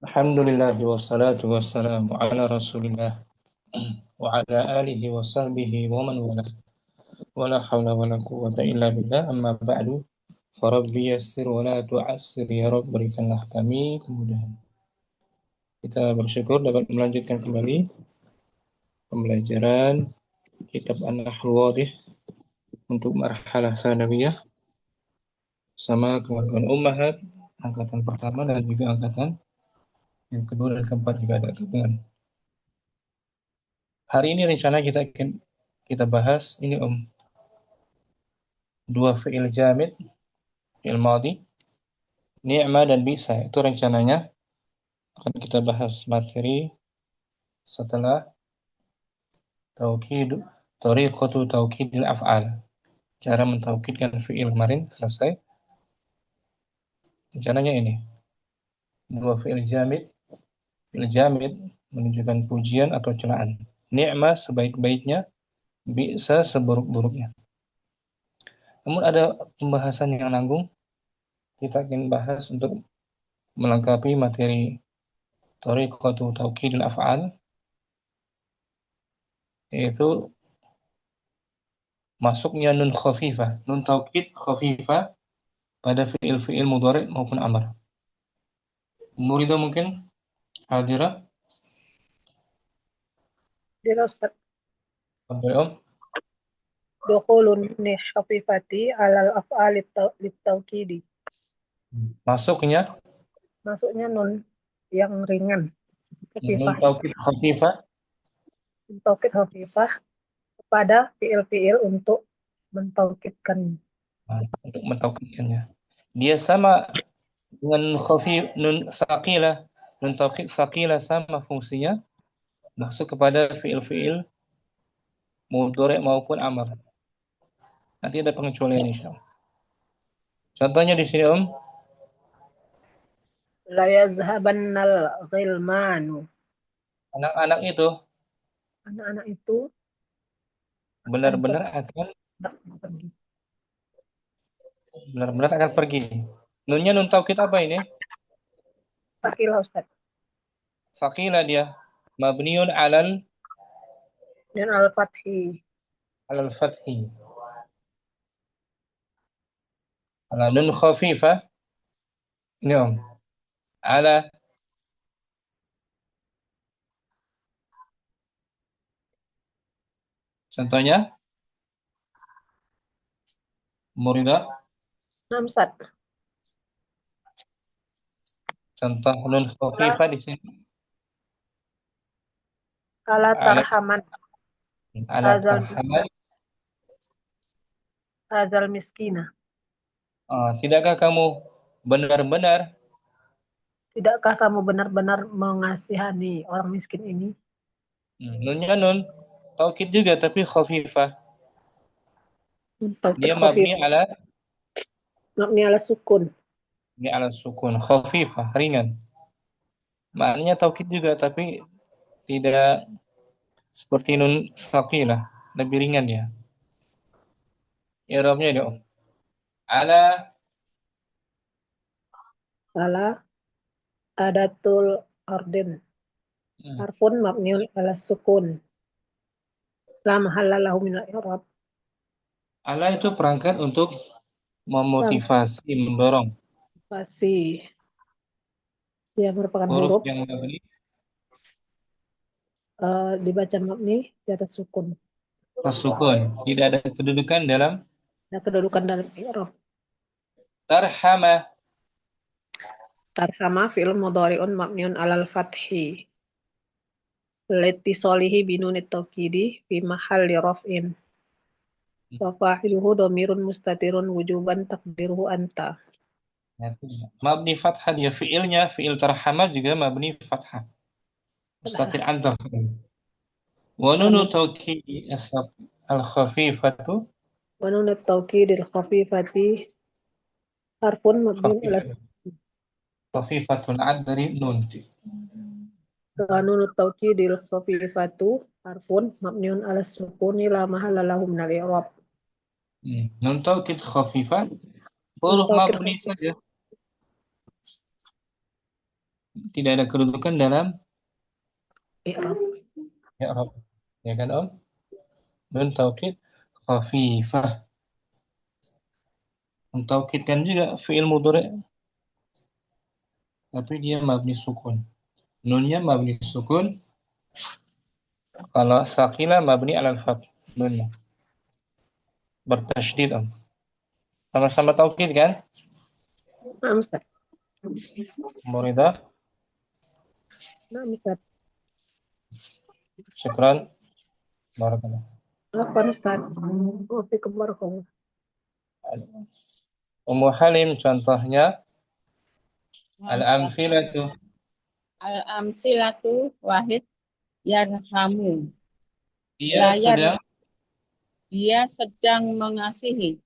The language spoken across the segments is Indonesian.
Alhamdulillah wassalatu wassalamu ala Rasulillah wa ala alihi wa sahbihi wa man wala wa la hawla wa la quwwata illa billah amma ba'du farabbi yassir wa la tu'assir ya Rabb berikanlah kami kemudahan. Kita bersyukur dapat melanjutkan kembali pembelajaran kitab An-Nahul Wadih untuk marhalah sanawiyah sama kawan-kawan ummahat angkatan pertama dan juga angkatan yang kedua dan keempat juga ada gabungan. Hari ini rencana kita bahas ini dua fi'il jamid, fi'il madhi, ni'ma dan bisa. Itu rencananya akan kita bahas materi setelah taukid, tariqatu taukidil af'al. Cara mentaukidkan fi'il kemarin selesai. Rencananya ini. Dua fi'il jamid menunjukkan pujian atau celaan. Ni'ma sebaik-baiknya, bisa seburuk-buruknya. Namun ada pembahasan yang nanggung. Kita ingin bahas untuk melengkapi materi tariqatu taukidil af'al, yaitu masuknya nun khafifah, nun taukid khafifah pada fi'il mudhari maupun amr. Muridah mungkin hadirah? Dia Ustaz. Abdul Om. Dukhulun ni khafifati alal af'ali litawkidi. Masuknya Nun yang ringan. nun Khafifah. taukid khafifah Taukid khafifah kepada fi'il-fi'il untuk mentaukidkan. untuk mentaukidkannya. Dia sama dengan nun saqilah, nun taukid saqilah sama fungsinya masuk kepada fi'il mudhari maupun amr. Nanti ada pengecualian insyaallah. Contohnya di sini Om. La yazhabannal ghilmanu. Anak-anak itu benar-benar akan pergi. Nunnya nun taukid apa ini? Sakilah Ustaz. Saqilah dia. Mabniun alal Dan al-fathi. fathi. Ala nun khafifah. Ini Om. Ala contohnya Murida. Namsat. Contoh nun khafifah di sini. Ala tarhaman. Ala tarhaman. Hazal miskina. Tidakkah kamu benar-benar mengasihani orang miskin ini? Nunnya nun taukid juga tapi khafifah. Dia mabni ala sukun. Ini ala sukun khafifah, ringan. Maknanya taukid juga tapi tidak seperti nun saqilah, lebih ringan ya. I'rabnya dia Om. Ala adatul ardin. Harfun mabniun ala sukun. La mahalla lahu min al-i'rab. Ala itu perangkat untuk memotivasi, mendorong. Motivasi. Dia merupakan huruf yang mabni dibaca mabni di atas sukun. Sukun, tidak ada kedudukan dalam i'rab. Tarhama fi'il mudhari'un mabniun alal fathi. Litisolihi binunit taukidi fi mahalli raf'in. Wa fa'iluhu dhamirun mustatirun wujuban taqdiruhu anta. Mabni fathah dia fi'ilnya, fi'il tarhama juga mabni fathah. Mustatir antar. Wa nunu taukidi al-khafifatu. Wa nunu taukidi al-khafifati harfun mabniun ala khafifatun dari nun. Wa nunu taukidi al-khafifatu harfun mabniun ala sukuni la mahalla lahu min al-i'rab. Nun taukid khafifah huruf mabni saja. tidak ada kedudukan dalam i'rab. i'rab. Ya kan, Om? Nun taukid khafifah. Mentaukidkan juga fi'il mudhari, tapi dia mabni sukun. Nunnya mabni sukun, kalau sakila mabni alal fath. Nunnya bertasydid, Om. Sama-sama taukid kan? Na'am, Ustaz. Muridah, Na'am, Ustaz. syukran, barakallah. Apa, Ustaz? Waalaikumsalam warahmatullahi. Ummu Halim contohnya Nah, al-amsilatu. Al-amsilatu wahid yarhamu. Dia sedang, Dia sedang mengasihi.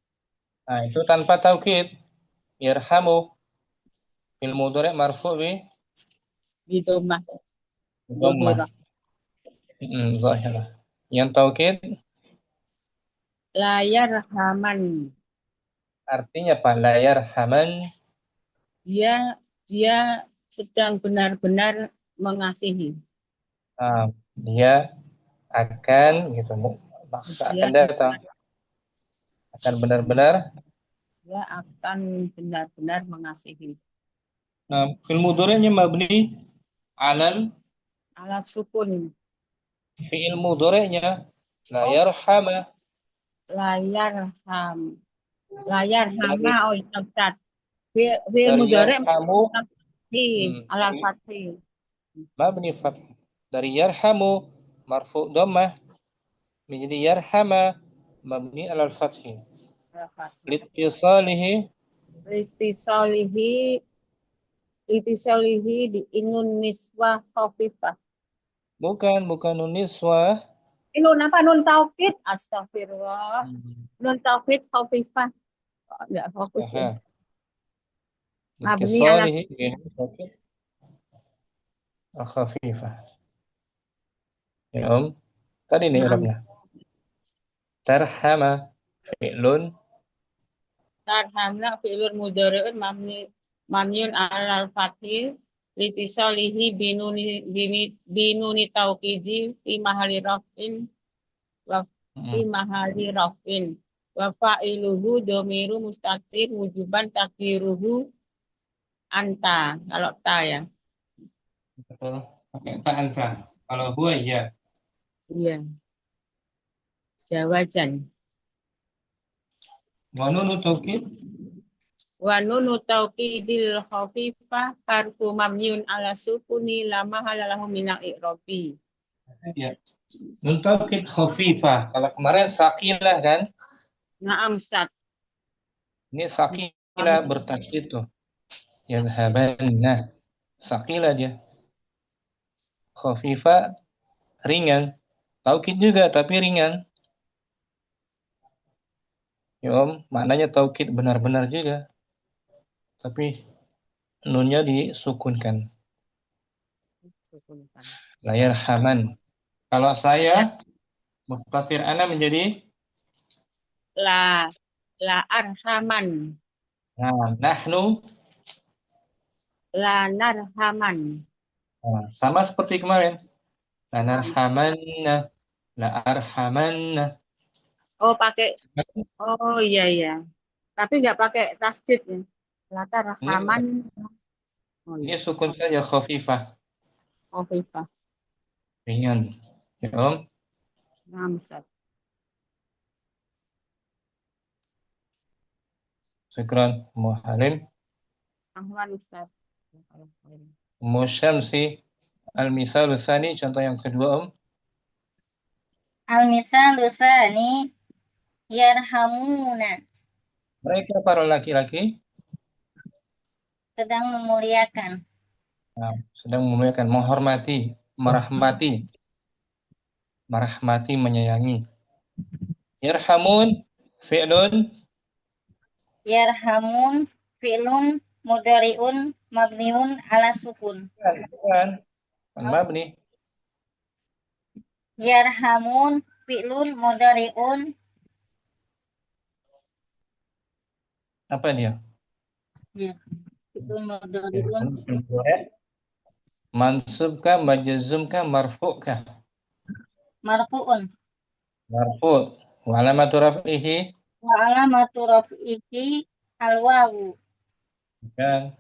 nah itu tanpa taukid. Yarhamu fil mudhari marfu' bi Bidomah. dhammah. Dohirah. Zahirah. Yang taukid La yarhaman. artinya apa? La yarhaman. Dia sedang benar-benar mengasihi. Dia akan gitu, maka akan Dia datang, akan benar-benar. Dia akan benar-benar mengasihi. Fil mudhari'nya mabni alal Ala sukun. fi'il mudhari'nya la yarhama. Layar ham. Layar Dari, hama. Oh, Ustaz. Fil dari mudhari' yarhamu, ala fathi. mabni fath. Dari yarhamu marfu' dhammah menjadi yarhama mabni alal fathi. Ala fathi. Litisalihi, Litisolihi di inun niswah khafifah. bukan nun niswah. Nun apa? Nun taukid. Astagfirullah. Nun taukid khafifah. Oh, enggak fokus ya. Aha. Mabni ala Litisalihi khafifah. Ya, Om. Tadi nih Naam. Arabnya. Tarhama fi'lun Tarhamna fi'lun mudhari'un mabniun alal fathih litisalihi binuni taukidi fi mahali raf'in wa fi mahali raf'in wa fa'iluhu domiru mustatir wujuban takdiruhu anta. Kalau ta ya. betul. Pakai ta anta. Kalau huwa ya. Iya. Jawajan. Wa nunu taukid Wa nunu taukidil khafifah harfu mamniun ala sukuni la mahala lahu minal i'rabi. ya. Nun taukid khafifah. Kalau kemarin sakilah kan? Naam, Ustaz. Ini sakilah bertasydid tuh. Yadhabanna. Sakilah dia. Khafifah ringan. Taukid juga tapi ringan. Ya, Om, maknanya taukid benar-benar juga. Tapi nunnya disukunkan. Layar haman. Kalau saya mustatir ana menjadi La arhaman. nahnu. La narhaman. Sama seperti kemarin. La narhamanna, la arhamanna. Oh iya iya. Tapi nggak pakai tasdid ya. La tarhaman. Oh Ini iya. sukun saja khafifah, Khafifah. ringan. Ya, Om. Naam, Ustaz. Syukran, Muhalim. Ahwan, Ustaz. Musyamsi. Al-misal tsani, contoh yang kedua, Om. Al-misalu tsani yarhamuna, Mereka para laki-laki sedang memuliakan. sedang memuliakan, menghormati, merahmati, menyayangi. Yarhamun fi'lun Yarhamun fi'lun mudhari'un mabniun ala sukun. bukan mabni. Yarhamun fi'lun mudhari'un Apa dia? ya, fi'lun mudhari'un Mansubkah, majzumkah, marfu'kah? Marfu'un. Marfu'. Wa alamatu raf'ihi. Wa alamatu raf'ihi al-wawu. Kan?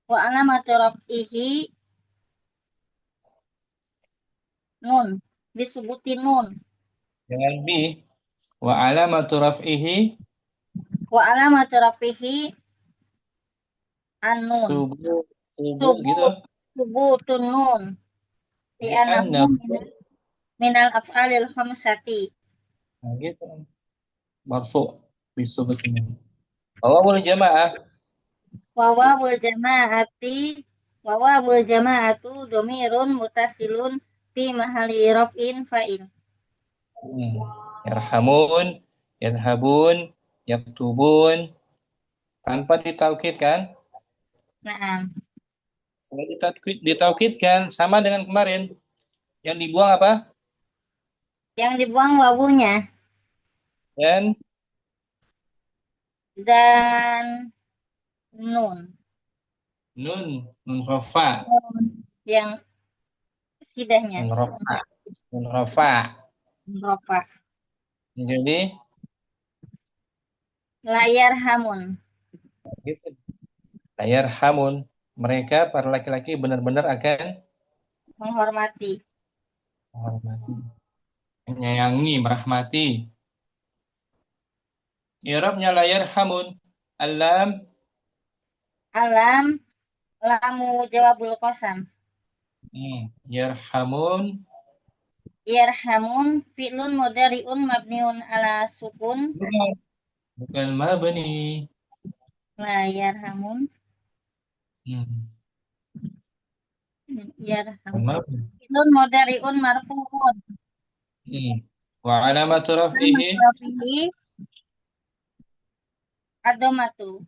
Wa alamatu raf'ihi nun. Disubuti nun. Dengan bi. Wa alamatu raf'ihi Wa alamatu raf'ihi an-nun. subuh gitu. Subutun nun. Li'annahu Li'annahu. minal af'alil khamsati. Nah, gitu. Marfu' bisubutin. Wawul jamaah. Wawawul jama'atu domirun mutasilun fi mahali raf'in fa'il. Yarhamun, yadhabun, yaktubun. Tanpa ditaukidkan. Nah, Kalau ditaukidkan sama dengan kemarin. Yang dibuang apa? yang dibuang wawunya Dan nun. nun rafa. Yang sidahnya. Nun rafa. Rafa. Jadi Layar hamun. gitu. Layar hamun. Mereka para laki-laki benar-benar akan Menghormati. Menyayangi, merahmati. I'rabnya layar hamun. Alam. Alam lamu jawabul qasam. Yarhamun. Yarhamun fi'lun mudhari'un mabniun ala sukun. Bukan mabni. La yarhamun. Yarhamun. Fi'lun mudhari'un marfu'un. Wa alamatu raf'ihi Ad-dhammatu.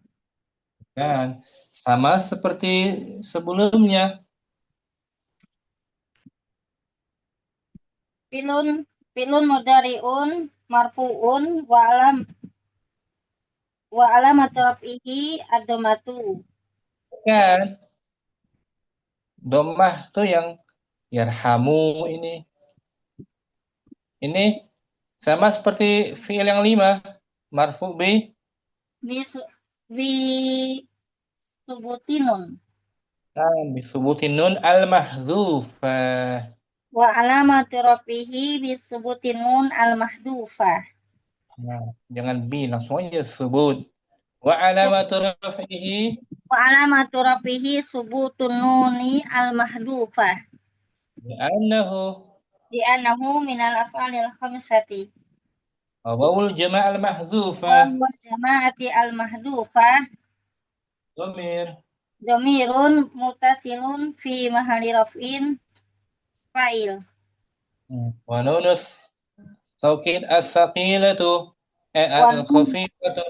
kan sama seperti sebelumnya. Fi'lun mudhari'un marfu'un wa alamatu raf'ihi ad-dhammatu. Kan domah tuh yang yarhamu ini sama seperti fi'il yang 5 marfu bi Subutinun. Bisubutin nun al-mahdzufah. Wa alamatu raf'ihi bisubutin nun al-mahdufah. Nah, jangan bi, langsung aja sebut. Wa alamatu raf'ihi. Wa alamatu raf'ihi subutun nuni al-mahdufah. Li'annahu minal af'alil khamsati. Wawul jama'al mahdzufah. Wawul jama'ati al-mahdufah. Domirun mutasilun fi mahali raf'in fa'il. Wa nunus taukid as-saqilatu al-khafifatu.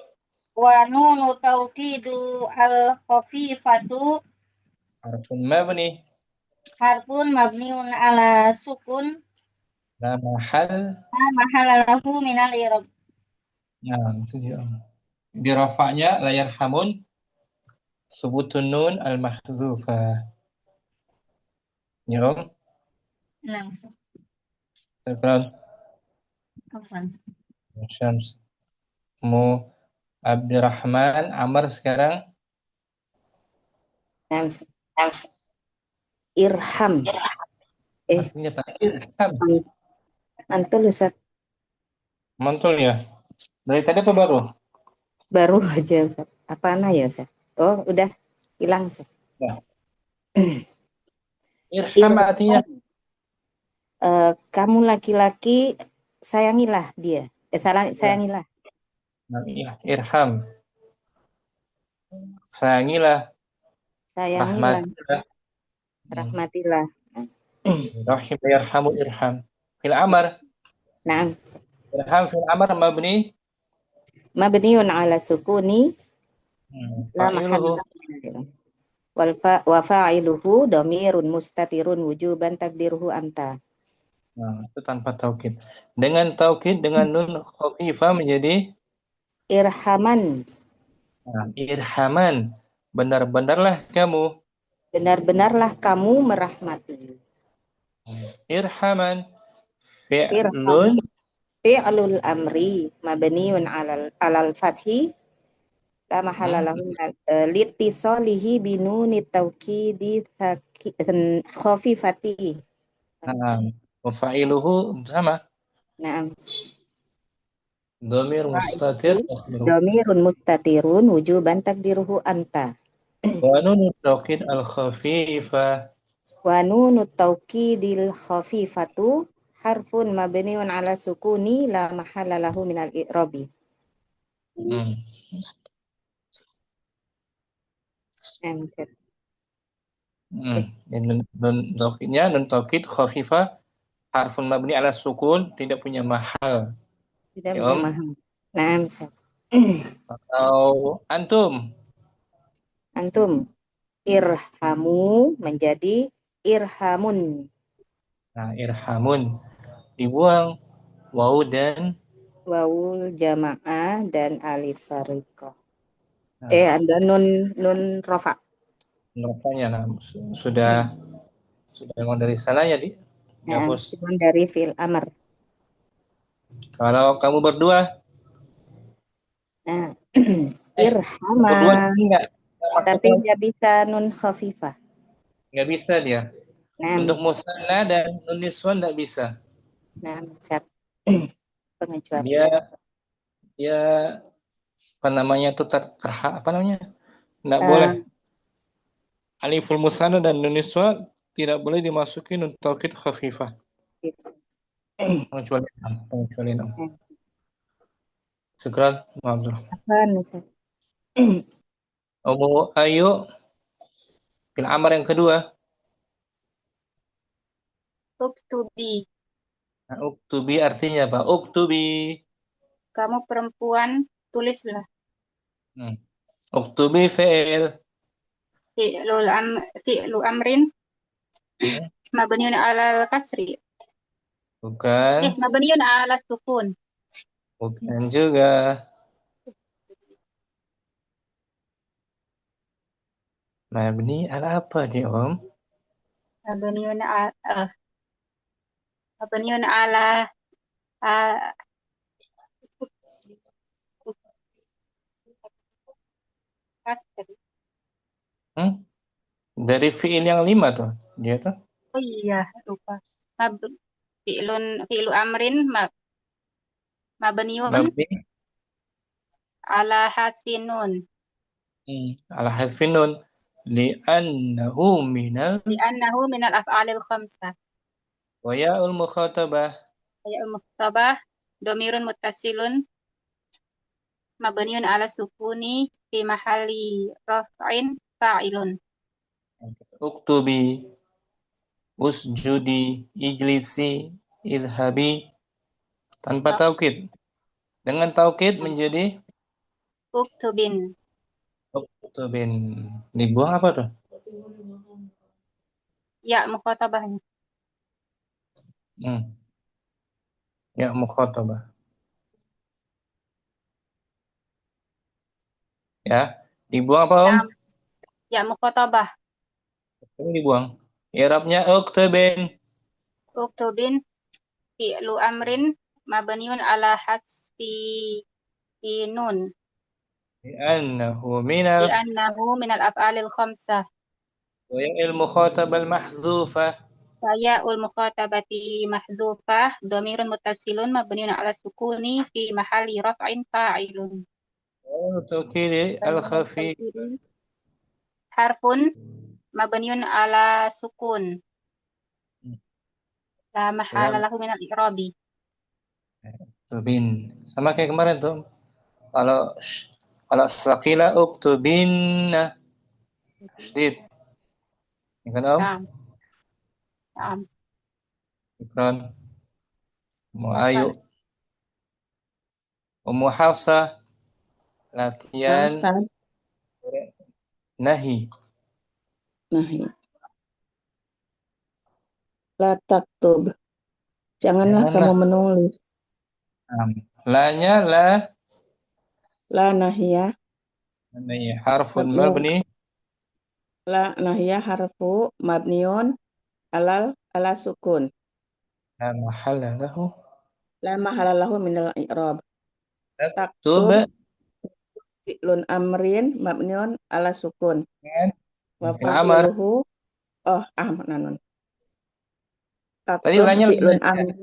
Wa nunu taukidu al-khafifatu Harfun mabni. harfun mabniun ala sukun. La mahal lahu minal i'rab. Nah, itu dia. Di rafa'nya layar hamun subutun nun al-mahdzufah. Ya, Om? Langsung. Syukran. Afwan. Syams. Mu Abdurrahman Amr sekarang. Irham. Artinya tak irham. Mantul Ustaz. Mantul ya. Dari tadi apa baru? Baru aja Ustaz. Apaan ya Ustaz? Oh, udah hilang Ustaz. Nah. Irham artinya kamu laki-laki sayangilah dia. Sayangilah. Nah, iya, irham. Sayangilah. Rahmatilah. Rahim yarhamu irham. Fil amr. Naam. Irham fil amr mabni. Mabniun ala sukuni. La mahalla. Wa fa'iluhu dhamirun mustatirun wujuban takdiruhu anta. Nah, itu tanpa taukid. Dengan taukid dengan nun khafifah menjadi irhaman. Nah, irhaman. Benar-benarlah kamu. Benar-benarlah kamu merahmati. Irhaman. Irham Fi'lun. fi'lul amri mabniun alal fathi la mahalla Hmm. lahu litisalihi binunit taukidi khafifati. Nah, wafa'iluhu sama. Naam. Dhamir mustatir. Dhamirun mustatirun wujuban takdiruhu anta. Wa nunu taukid al-khafifah. Wa nunut taukidil khafifatu harfun mabniun ala sukuni la mahalla lahu minal i'rabi. Hmm. Nun taukidnya nun taukid khafifah harfun mabni ala sukun, tidak punya mahal. Tidak Ya, punya Om. mahal. Naam. Atau antum. Antum irhamu menjadi irhamun. Nah, irhamun dibuang wawu dan Wawul jamaah dan alif fariqah. nah, Ada nun rofa. rupanya nah, sudah memang dari sana ya di Nah, dihapus. cuma dari fil amr. Kalau kamu berdua Nah, berdua irhaman. enggak Tapi nggak bisa nun khafifah. nggak bisa dia. Nah, Untuk musanna dan nun niswan nggak bisa. nah, pengecualian. Dia apa namanya itu apa namanya? Nggak boleh. Aliful musanna dan nun niswan tidak boleh dimasukin untuk taukid khafifah. Pengecualian. Syukran, maaf. Umu Ayu fil amar yang kedua. Uktubi. Nah, uktubi artinya apa? Uktubi. Kamu perempuan, tulislah. Uktubi fi'il. Fi'lu amrin. Mabniun ala kasri. Bukan. Mabniun ala sukun. Bukan juga. Mabni ala apa nih, Om? Mabniun ala kasri. Dari fi'il yang 5 tuh. Dia tuh. Oh iya, lupa. Fi'lu amrin mabniun Mabni ala hasfin nun. ala hadfin nun. Li'annahu minal af'alil khamsah. wa ya'ul mukhatabah. Ya'ul mukhatabah dhamirun muttasilun mabniun ala sukuni fi mahalli raf'in fa'ilun. Uktubi, usjudi, ijlisi, idhabi. Tanpa taukid. Dengan taukid menjadi Uktubin. Dibuang apa tuh? Ya mukhatabahnya. Ya mukhatabah. Ya, dibuang apa, Om? Ya mukhatabah. Ini dibuang. I'rabnya uktubin. Uktubin fi'lu amrin mabniun ala hasfi nun. Li'annahu minal af'alil khamsah. wa ya'il mukhatabah mahzufah. Ya'ul mukhatabati mahzufah dhamirun muttasilun mabniun ala sukuni fi mahalli raf'in fa'ilun. Taukid al-khafi. Harfun mabniun ala sukun. La mahala lahu minal i'rabi. Uktubin. Sama kayak kemarin tuh. Kalau sakila uktubinna. Syedid. Ya kan, Om? Naam. Ikran. Ayu. Ummu Hafsah. Latihan. Nahi. La taktub. Janganlah kamu menulis. La-nya la La nahiyah. harfun mabni La nahiyah harfu mabniun ala sukun. La mahalla lahu. La mahala lahu minal i'rab. Taktub Taktub fi'lun amrin mabniun ala sukun. dengan Wa fi'il amr. fa'iluhu nanun. Tadi Taktub ulangnya fi'lun amrin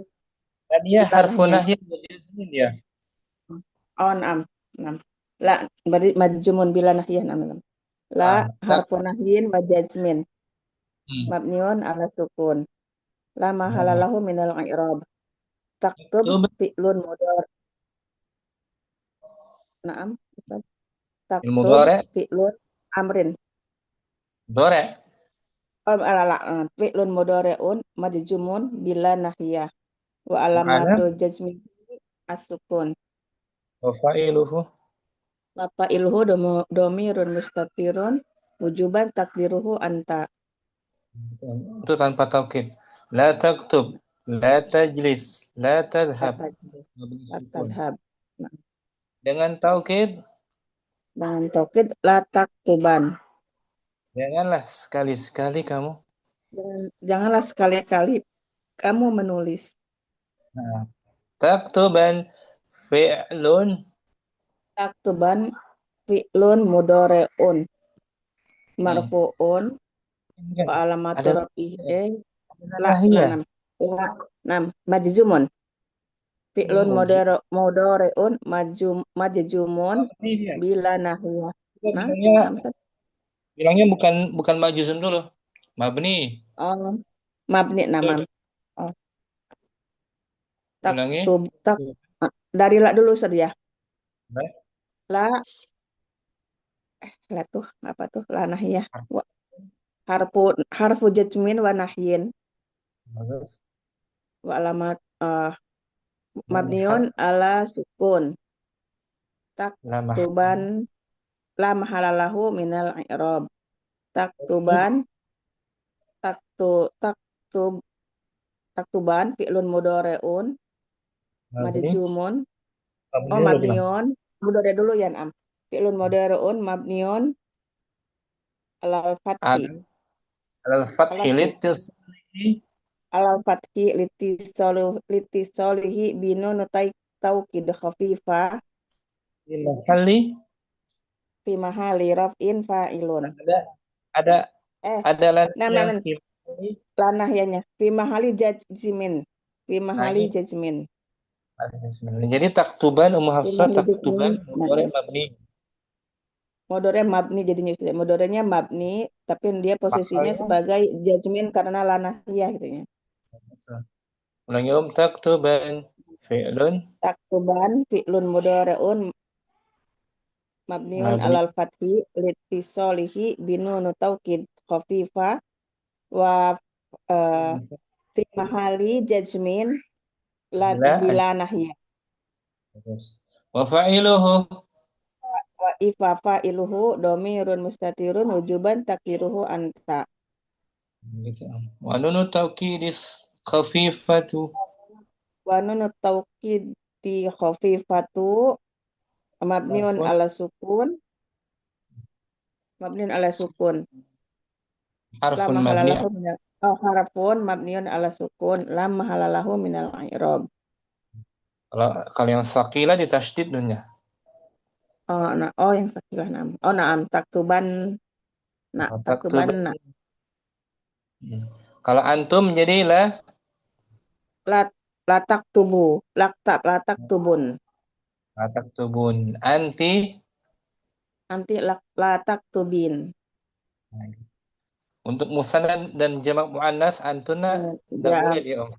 tadi ya bila harfu nahiyah. nahyi wa jazmin ya. Nam. La majzumun bila nahiyah nam. La harfu nahyin wa jazmin mabniun ala sukun. La mahala lahu minal i'rab. Taktub Taktub fi'lun mudhari. Naam. Taktub mudhari. fi'lun amrin. Mudhari. Fi'lun mudhari'un majzumun bila nahiyah. Wa alamatu jazmi as-sukun. Wa fa'iluhu. Wa fa'iluhu domirun mustatirun wujuban takdiruhu anta. Itu tanpa taukid. La taktub, la tajlis, la tadhhab. La tadhhab. Dengan taukid, Dengan taukid la taktuban. janganlah sekali-sekali kamu. Janganlah sekali-kali kamu menulis. Nah, taktuban fi'lun. Taktuban fi'lun mudhari'un marfu'un wa alamatu rafi'i majzumun. Fi'lun mudhari'un majzumun bila nahiyah. Bilangnya bukan majzum dulu. Mabni. Oh, mabni namam. Oh. Taktub dari la dulu ya. La tuh apa tuh? La nahiyah. Harfu jazmin wa nahyin. Wa alamat mabniun ala sukun. Taktuban la mahala lahu minal i'rab. Taktuban taktuban fi'lun mudhari'un majzumun. Mabniun. Mudhari dulu ya, Am. Fi'lun mudhari'un mabniun alal fathi. Alal fathi litisolihi binun taukid khafifa fi mahali raf'in fa'ilun. Ada lanah fi mahali jazmin. Fi mahali jazmin. Jadi taktuban Hafsah taktuban mudhari mabni. Mudhari mabni jadinya mudharinya mabni tapi dia posisinya sebagai jazmin karena lanahiyah gitu ya. Ulangi taktuban fi'lun mudhari'un mabniun alal fathi litisolihi binun taukid khafifa wa fi mahali jazmin bila nahiyah. Wa fa'iluhu wa ifa fa'iluhu domirun mustatirun wujuban takdiruhu anta. Wa nunu taukidis khafifatu. Wa nunu taukidi khafifatu mabniun ala sukun. Harfun mabni. Harfun mabniun ala sukun lam mahalalahu minal i'rab. Kalau yang sakilah ditasydid dunya. Yang sakilah nam. Naam taktuban. Taktuban. Kalau antum jadilah la taktubu. La taktubun. La taktubun. Anti la taktubin. Untuk musana dan jamak muannas antuna tidak boleh ya, Om.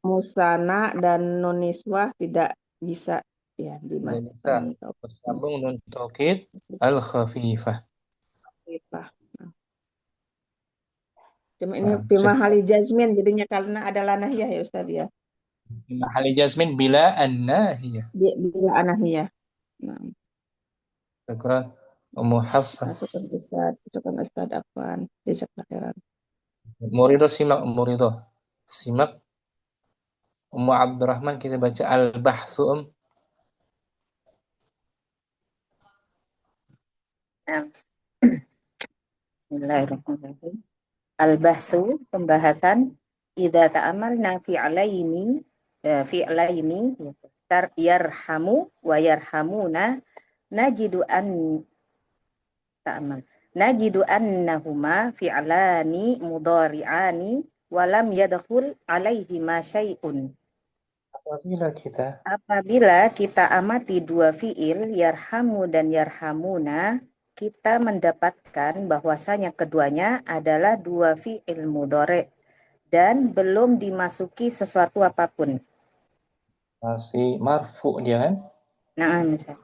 Musana dan nuniswah tidak bisa ya dimasukkan. Bersambung nun taukid al khafifah. Cuma ini bimahali jazmin jadinya karena ada lanahiyah ya Ustaz ya. Bimahali jazmin bila annahiyah. Bila anahiyah. Nah. Syukran Ummu Hafsah. Masukkan Ustaz Afwan. Jazakallahu khairan. Murido simak Ummu Abdurrahman kita baca al-bahsu Bismillahirrahmanirrahim. Al-bahsu, pembahasan. Idza ta'amalna fi'laini yarhamu wa yarhamuna najidu ta'amal. Najidu annahuma fi'lani mudhari'ani wa lam yadkhul alaihima syai'un. Apabila kita amati dua fi'il, yarhamu dan yarhamuna, kita mendapatkan bahwasanya keduanya adalah dua fi'il mudhari dan belum dimasuki sesuatu apapun. Masih marfu dia kan? Nah, misal.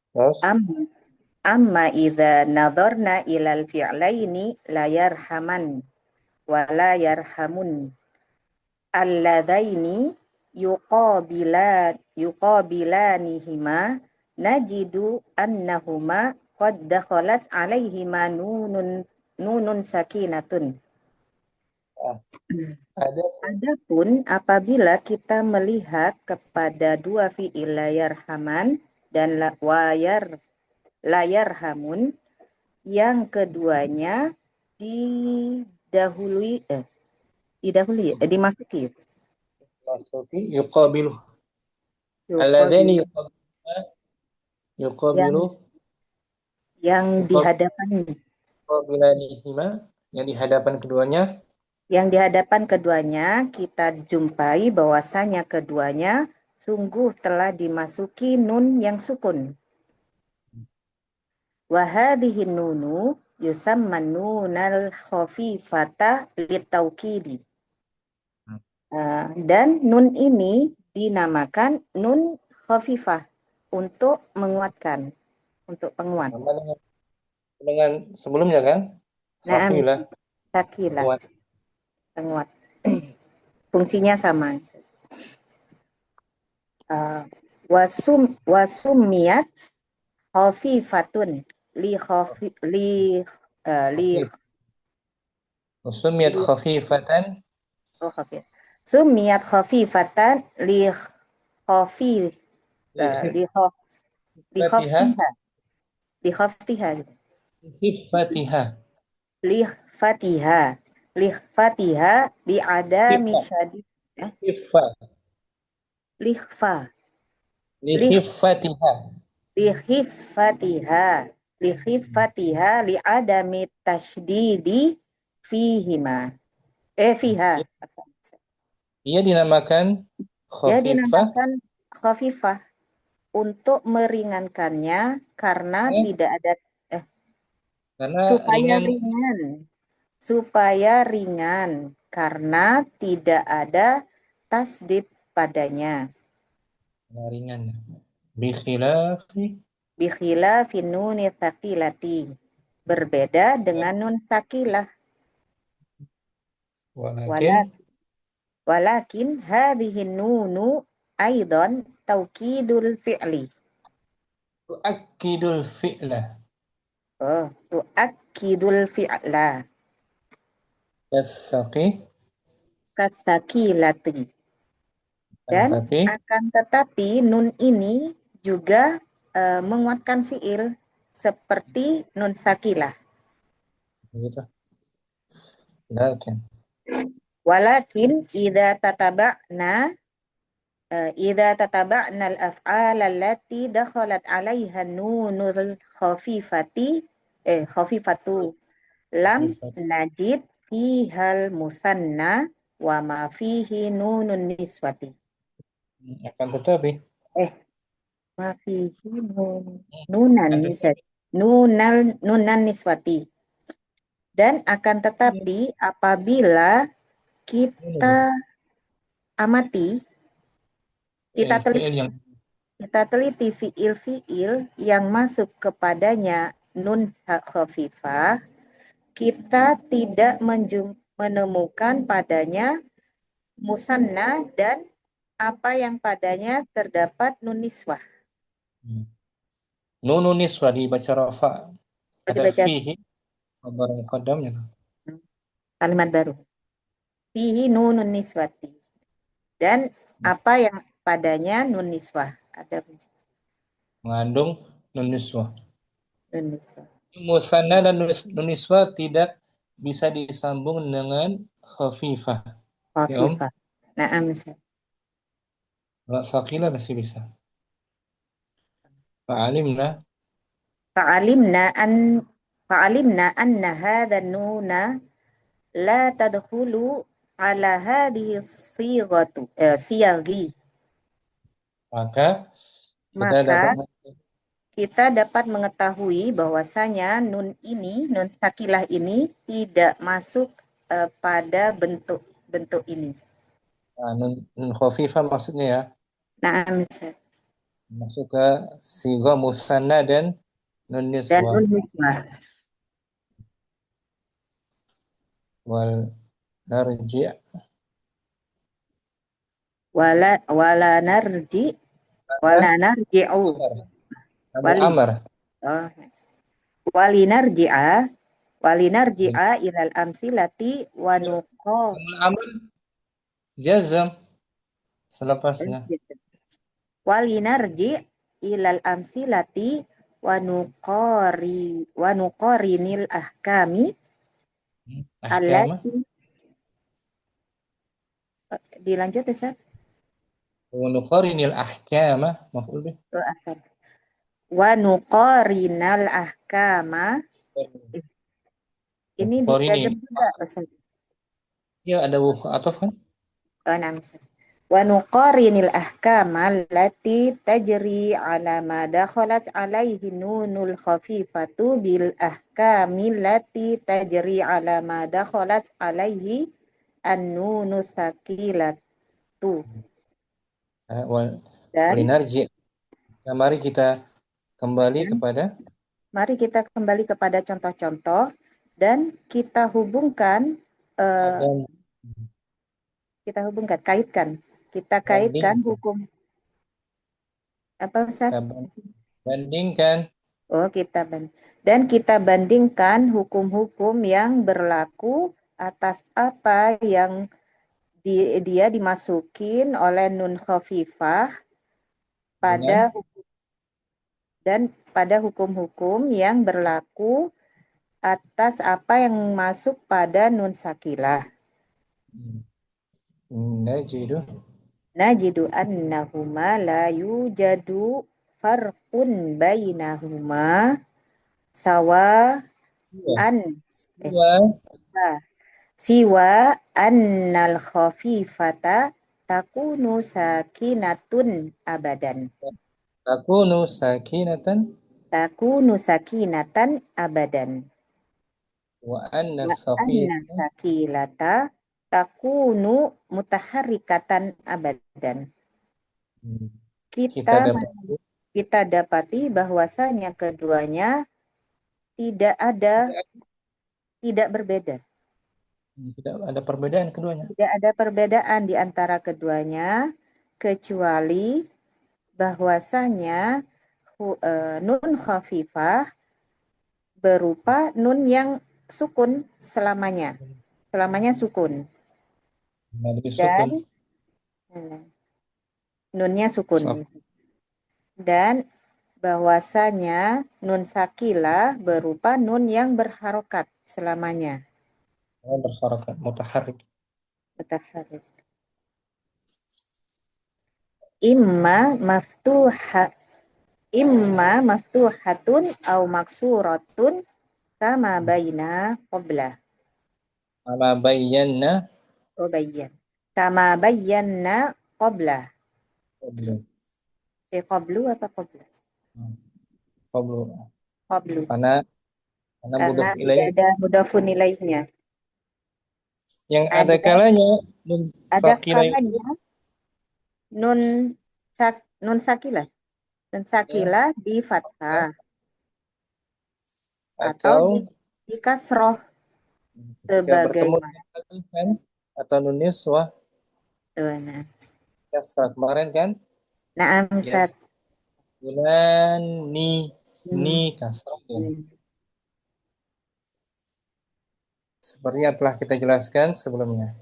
Terus? Amma idza nadharna ilal fi'laini la yarhaman wa la yarhamun. Alladzaini yuqabilanihima najidu annahuma qad dakhalat alaihima nunun sakinatun. Adapun apabila kita melihat kepada dua fi'il layarhaman dan layarhamun, yang keduanya dimasuki yuqabilu. Alladzaini yuqabilu yang di hadapan yuqabilanihima, yang di hadapan keduanya. Yang di hadapan keduanya kita jumpai bahwasanya keduanya sungguh telah dimasuki nun yang sukun. Wa hadhihi nunu yusamman nunal khafifata litaukidi. Dan nun ini dinamakan nun khafifah untuk menguatkan, untuk penguat. Dengan sebelumnya kan? Sakilah. Penguat. Fungsinya sama. Wasumiyat khafifatun Sumiyat khafifatan. Sumiyat khafifatan Likhfatiha li'adami syadid. Likhfatiha li'adami tasydidi fihima. Fiha. Ia dinamakan khafifah untuk meringankannya karena tidak ada supaya ringan karena tidak ada tasdid padanya. Ringan. Bikhilafi nuni tsaqilati. Berbeda dengan nun sakilah. Walakin hadhihi nunu aidan taukidul fi'li. Tu'akkidul fi'la. Tu'akkidul fi'la. Kasakilati. Dan akan tetapi nun ini juga menguatkan fi'il seperti nun sakilah. Begitu. Walakin idza tataba'na al-af'al allati dakhalat 'alaiha nunul khafifatu lam najid fihal musanna wa ma fihi nunun niswati. Akan tetapi ma fihi nunan niswati. Dan akan tetapi apabila kita amati, kita teliti fiil-fiil yang masuk kepadanya nun khafifah, kita tidak menemukan padanya musanna dan apa yang padanya terdapat nun niswah. Nunun niswah dibaca rafa. Ada fihi khabar muqaddamnya. Kalimat baru. Fihi nunun niswati. Dan apa yang padanya nun niswah. Ada mengandung nun niswah. Musanna dan nun niswah tidak bisa disambung dengan khafifah. Ya, Om. Khafifah. Na'am, Ustaz. Kalau sakilah masih bisa. Fa'alimna. Fa'alimna an fa'alimna anna hadha nuna la tadkhulu ala hadhihi siyaghi. Maka kita Maka dapat kita dapat mengetahui bahwasanya nun ini, nun sakilah ini tidak masuk pada bentuk ini. nun khafifah maksudnya ya. Na'am, Ustaz. Masuk ke sigha musanna dan nun Dan niswah. nun nisbah. Wal narji' Wala narji'u wali amar. oh, walinarji'a ilal amsilati wa nuqa Amar jazam selepasnya. walinarji ilal amsilati wa nuqarinil ahkami Ahkama. allati dilanjut Ustaz. Wa nuqarinil ahkama maf'ul bih. Wa nuqarinal ahkama ini dijazam juga Ustaz. Ya ada wuh ataf kan? Nah, wa nuqarinil ahkama allati tajri ala ma dakhalat alaihi nunul khafifatu bil ahkami allati tajri ala ma dakhalat alaihi an-nunus sakilatu. Dan Walinarji. Nah, mari kita kembali kepada contoh-contoh dan kita hubungkan kaitkan hukum apa Ustaz? Bandingkan. Dan kita bandingkan hukum-hukum yang berlaku atas apa yang dia dimasukin oleh nun khafifah pada hukum-hukum yang berlaku atas apa yang masuk pada nun sakilah. Najidu annahuma la yujadu farqun bainahuma siwa annal khafifata takunu sakinatun abadan. Takunu sakinatan abadan. Wa anna sakilata takunu mutaharrikatan abadan. Kita dapati bahwasanya keduanya tidak berbeda. Tidak ada perbedaan keduanya. Tidak ada perbedaan di antara keduanya kecuali bahwasanya nun khafifah berupa nun yang sukun selamanya sukun. Dan nunnya sukun. Dan bahwasanya nun sakilah berupa nun yang berharokat selamanya. Berharokat, mutaharrik. Imma maftuhatun au maksuratun kama baina qabla. Kama bayyana qabla. Qablu apa qabla? Qablu. Karena ada mudhafun ilaihnya. Yang ada kalanya nun sakilah di fathah atau di kasroh sebagaimana atau nun niswah. Kasrah kemarin kan? Na'am Ustaz. Bulan ni kasrah ya. Seperti yang telah kita jelaskan sebelumnya.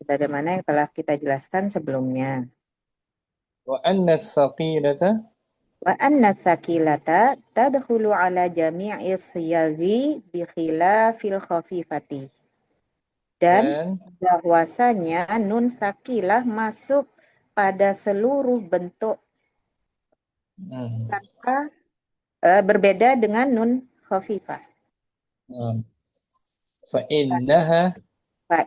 Sebagaimana yang telah kita jelaskan sebelumnya. Wa anna saqilata Wa anna sakilata tadkhulu ala jami'i siyaghi bi khilafil khafifati. Dan bahwasanya nun sakilah masuk pada seluruh bentuk kata berbeda dengan nun khafifah. Fa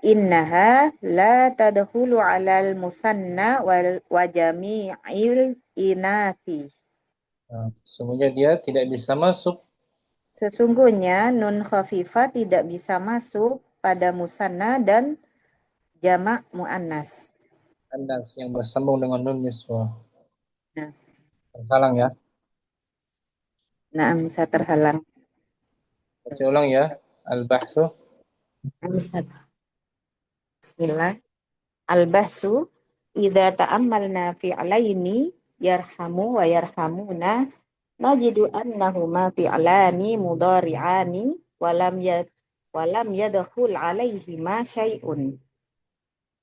innaha la tadkhulu 'alal musanna wa jami'il inati. Sesungguhnya dia tidak bisa masuk. Sesungguhnya nun khafifah tidak bisa masuk pada musanna dan jamak muannas. Annas yang bersambung dengan nun niswah. Nah. Terhalang ya. Nah, bisa terhalang. Baca ulang ya. Al-bahsu. Bismillah. Al-bahsu idza ta'ammalna fi'laini yarhamu wa yarhamuna najidu annahuma fi'lani mudhari'ani wa lam yadkhul 'alaihima syai'un.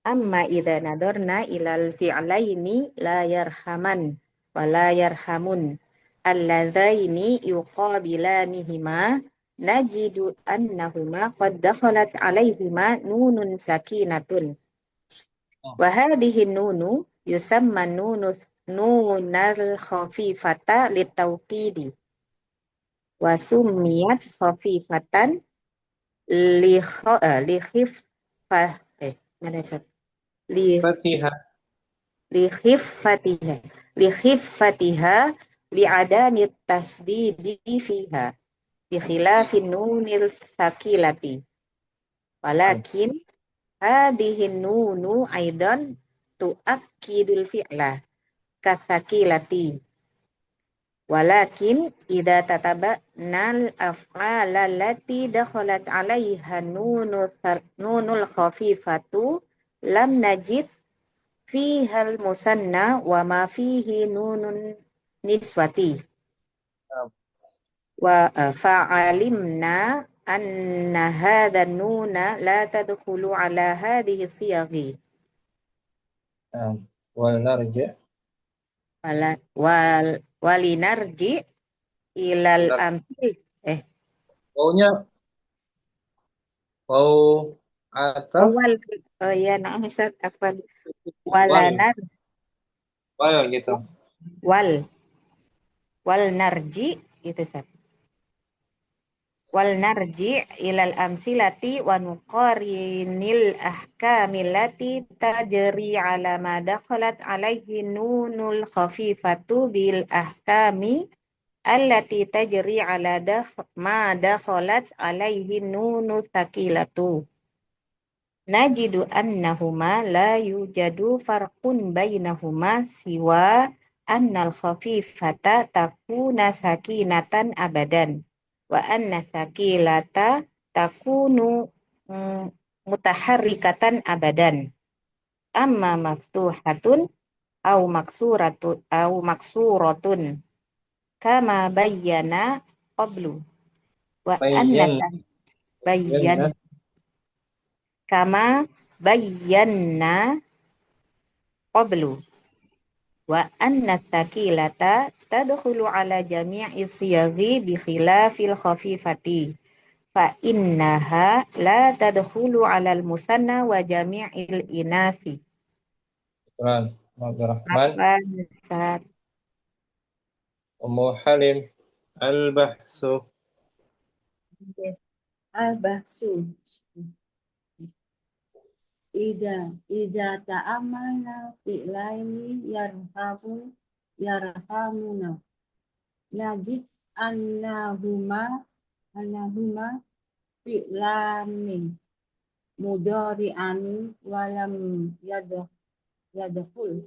Amma idza nadarna ilal fi'laini la yarhaman wa la yarhamun alladzaini yuqabilanihima najidu annahuma qad dakhalat 'alaihima nunun sakinatun. Wa hadhihi nunu yusamma nunal khafifata litawqidi wa summiyat khafifatan li khiffah li li'adami tasdidi fiha bi khilafin nunil sakilati walakin hadhihi nunu aidan tu'akkidul fi'la kasakilati walakin idza tataba'nal af'ala allati dakhalat 'alaiha nunul khafifatu lam najid fihal musanna wa ma fihi nunun niswati wa fa'alimna anna hadha nuna la tadkhulu ala hadhihi siyaghi walinarji ilal amsil Wawnya waw ataf ya na'am Ustaz apa wal gitu. Wal narji gitu Ustaz. Wal narji ilal amsilati wa nuqarinil ahkamillati tajri ala ma dakhalat alaihi nunul khafifatu bil ahkami allati tajri ala ma dakhalat alaihi nunu thaqilatu. Najidu annahuma la yujadu farqun bainahuma siwa annal khafifata takuna sakinatan abadan wa anna sakilata takunu mutaharrikatan abadan amma maftuhatun au maksuratun kama bayyana qablu wa anna bayyana kama bayyana qablu wa anna thaqilata tadkhulu ala jami'i siyaghi bi khilafil khafifati fa innaha la tadkhulu ala al musanna wa jami'il inasi. Ummu Halim al-bahsu. Al-bahsu Ida ta'amana fi'laini yarhamuna najid annahuma fi'lani mudhari'ani walam yadkhul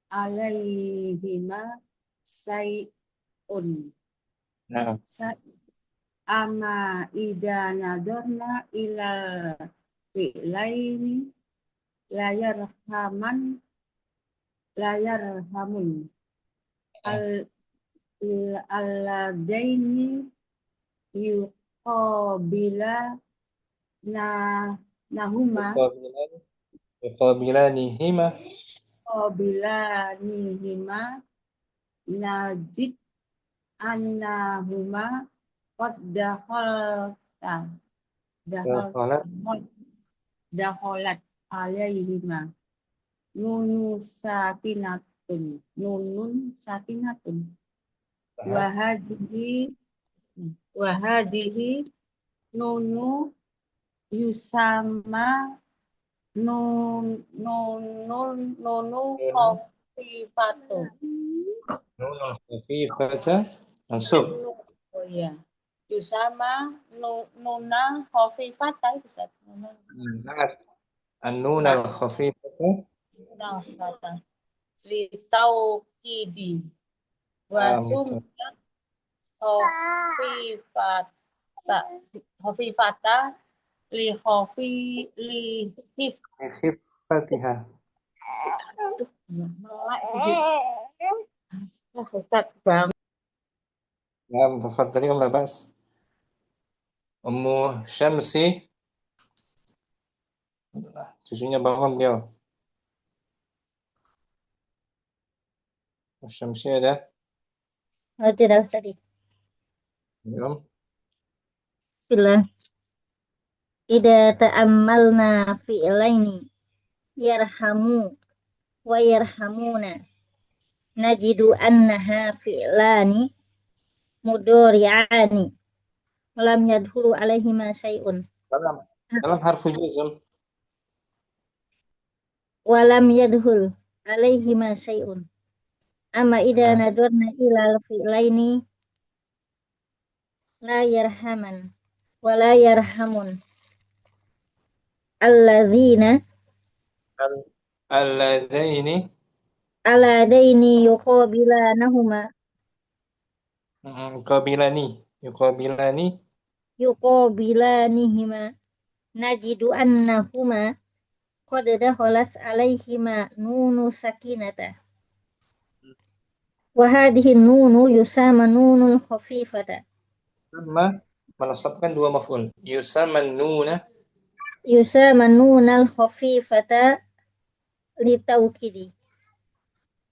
alaihima say'un. Ama ida nadarna ila fi'laini la yarhamun alladaini yuqabilanihima qabilanihima najid annahuma qad dakhalta Dakhalat. dakhalat alaihima nunun sakinatun wahadihi nunu yusama nunu khafifatu. Nunul khafifata. Mansub. Oh ya. Yusama nuna khafifata itu Ustaz. Nah, an-nun al-khafifata. Nuna khafifata. Litaukidi. Wasum Gitu. khafifata li Khifatiha. Ustaz, bang. Nah, tafadhali la bas. Ummu Syamsi. Cucunya bangun beliau. Ummu Syamsi ada? Tidak Ustaz. Belum. Bismillah. Ida ta'ammalna fi'laini yarhamu wa yarhamuna najidu annaha fi'lani mudhari'ani lam yadkhulu alaihima syai'un Dalam harfu jazm. wa lam yadkhul alaihima syai'un. Amma ida nadarna ilal fi'laini la yarhaman wa la yarhamun alladzina Alladaini. aladaini yuqabilanahuma yuqabilanihima najidu annahuma qad dakhalas alaihima nunu sakinata wa hadhihi nunu yusama nunul khafifata Sama menasabkan dua maf'ul. Yusaman nuna. yusama nunal khafifata litawkidi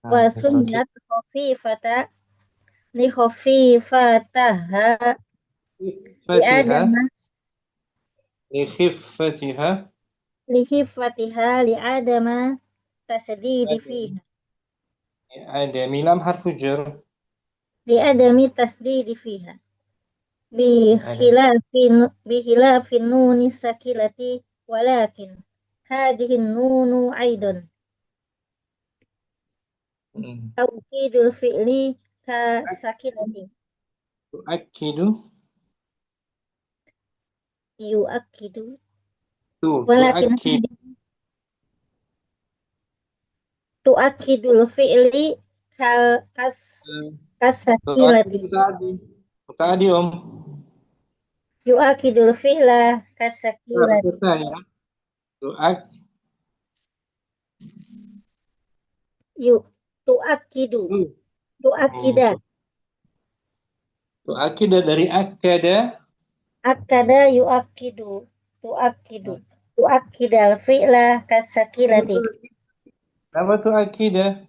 wa sunnat khafifata li khafifataha li adama Khifatiha. li khifatiha li adama tasdidi fiha Ada milam harfu jar. li adami tasdidi fiha bihilafin nuni sakilati walakin hadhihi nunu aidan tawkidul fi'li ka sakilati Tu'akkidu. yu'akkidu Tuh, walakin tu'akkid. tu'akkidul fi'li kas sakilati Tadi Om. yu'akkidul fi'la kas sakilati Bertanya. Tu'ak. tu'akkidu tu'akkida Tu'akkida dari akkada. akkada yu'akkidu tu'akkidal fi'la kas sakilati Apa tu'akkida?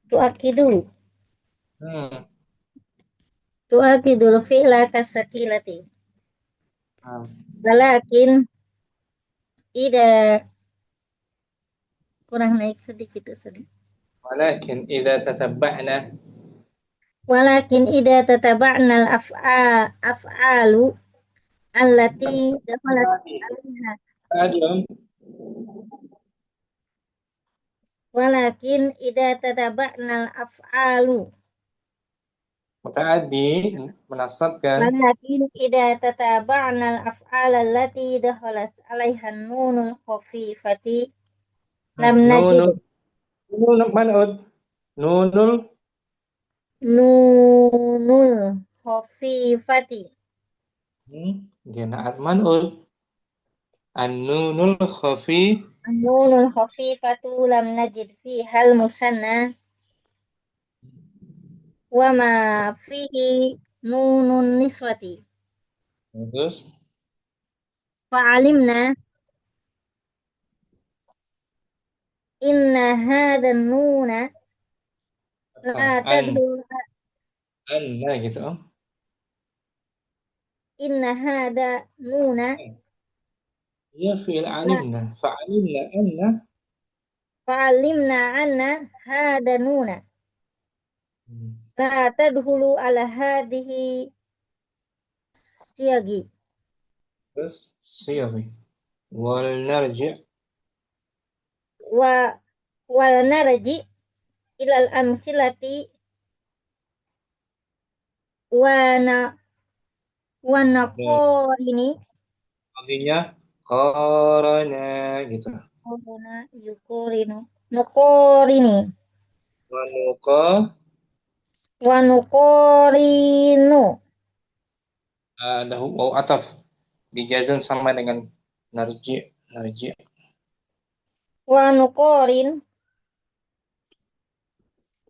tu'akkidu Hmm. tu'akkidul fi'la kas sakilati walakin ida kurang naik sedikit sedikit. Walakin idza tatabba'na. Walakin ida tataba'na al-af'alu allati dakhalat alaiha. Tadi Om. Walakin ida tataba'na al-af'alu. Mutaaddi menasabkan. Walakin ida tataba'na al-af'al allati dakhalat alaiha nunul khafifati lam najid Nunul man'ud. nunul khafifati Dia naat man'ud. An-nunul khafif. nunul khafifatu lam najid fihal musanna wa ma fihi nunun niswati Bagus. fa'alimna inna hadan nuna la tadhul anna gitu. inna hada nuna Ya fi'il la alimna. Fa'alimna anna. fa'alimna anna hada nuna la tadhulu ala hadihi siyagi Terus siyaghi. Wal narji' wa wal narji ilal amsilati wa na wa naqorini artinya qarana gitu. Korona yukorino nokorini Wanuqa wa nukorino ada waw ataf dijazm sama dengan narji. wa nukorin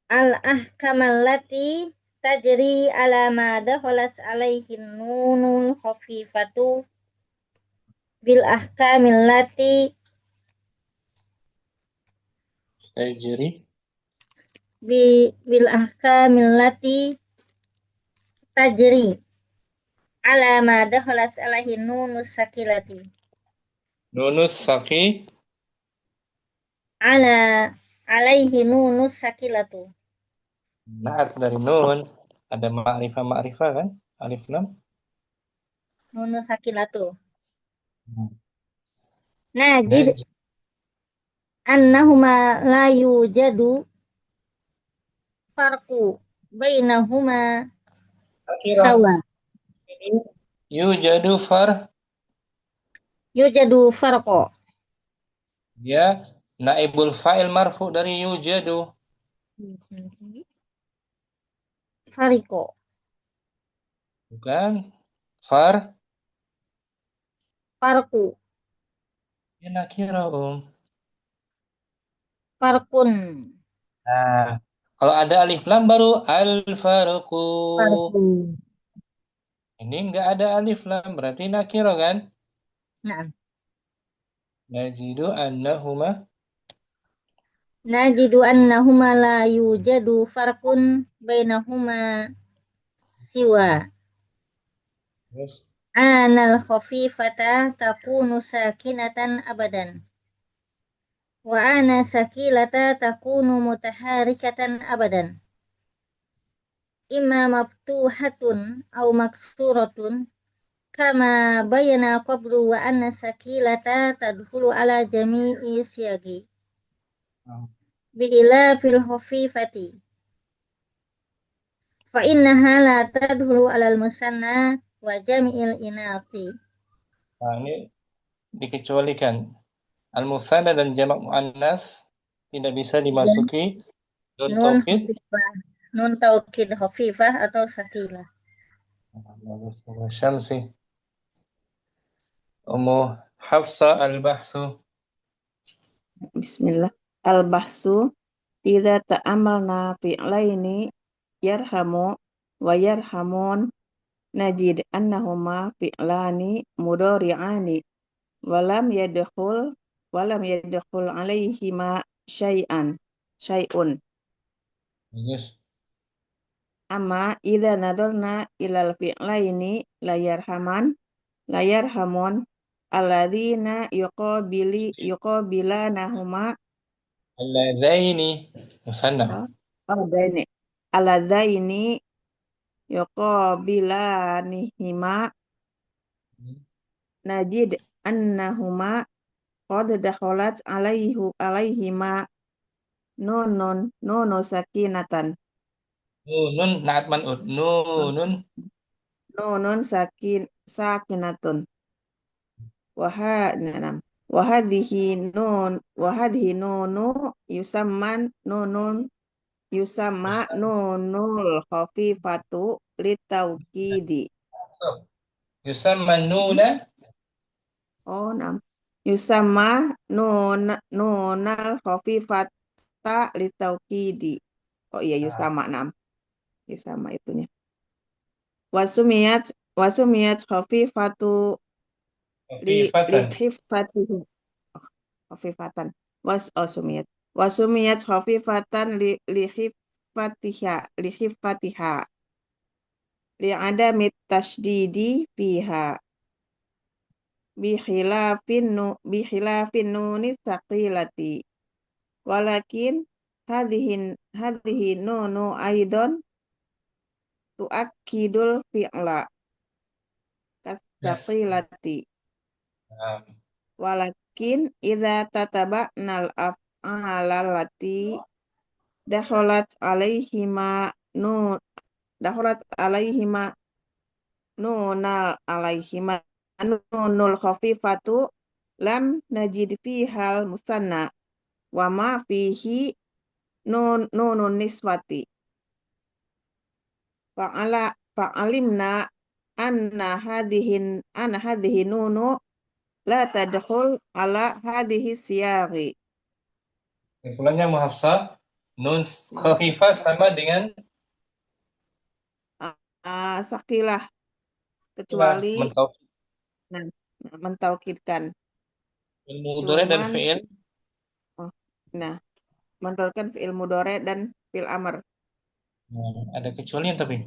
al ahkamallati tajri ala ma dakhalas alaihi nunul khafifatu bil ahkamillati Tajri bil ahkamillati tajri ala ma dakhalas alaihi nunus sakilati nunus saki ala alaihi nunus sakilatu naat dari nun ada ma'rifah kan alif lam. nunus sakilatu najid Najid annahuma la yujadu farqu bainahuma akhirah sawa yujadu yujadu farqo ya naibul fa'il marfu dari yujadu fariko bukan farku ya nakirah farkun Nah, kalau ada alif lam baru al-farqu. farku Ini enggak ada alif lam, berarti nakirah kan? nah Najidu annahuma najidu annahuma la yujadu farqun bainahuma siwa yes. anal khafifata takunu sakinatan abadan wa ana sakilata takunu mutaharikatan abadan imma maftuhatun au maksuratun kama bayana qablu wa anna sakilata tadkhulu ala jami'i siyagi bila fil khafifati fa innaha la tadkhulu ala al-musanna wa jami'il inati. Nah, ini dikecualikan. Al-musanna dan jamak muannas tidak bisa dimasuki nun taukid. Nun taukid khafifah atau sakilah. Syamsi. Ummu Hafsa al-bahsu. Bismillah. Al-bahsu idza ta'amalna fi'laini yarhamu wa yarhamun najid annahuma fi'lani mudhari'ani walam yadkhul alaihima syai'un Yes. amma idza nadarna ilal fi'laini la yarhamun alladzina yuqabilanahuma Alladzaini musanna. Daini alladaini yuqabilanihima najid annahuma qad dakhalat alaihima nunu sakinatan Nunun naat man'ut. Nunun sakinatun wahadhihi nunu yusamma nunul khafifatu litawkidi yusamma nuna yusamma nunal khafifata litawkidi yusama itunya wasumiyat khafifatu khafifatan. khafifatihi khafifatan sumiyat Wasumiyat khafifatan li khifatiha li'adami tasydidi fiha bikhilafin nuni tsaqilati walakin hadhihi nunu aidan tuakkidul fi'la Yes. kasaqilati Nah, walakin idza tataba'nal af'ala allati dakhalat alaihima nunul khafifatu lam najid fihal musanna wa ma fihi nunun niswati fa'alimna anna hadhihi nunu la tadkhul ala hadhihi siyaghi. kesimpulannya Muhafsah, nun khafifah sama dengan Sakilah kecuali mentaukidkan. ilmu mudhari dan Cuman fi'il. mentaukidkan fi'il mudhari dan fi'il amr. Nah, ada kecualian tapi.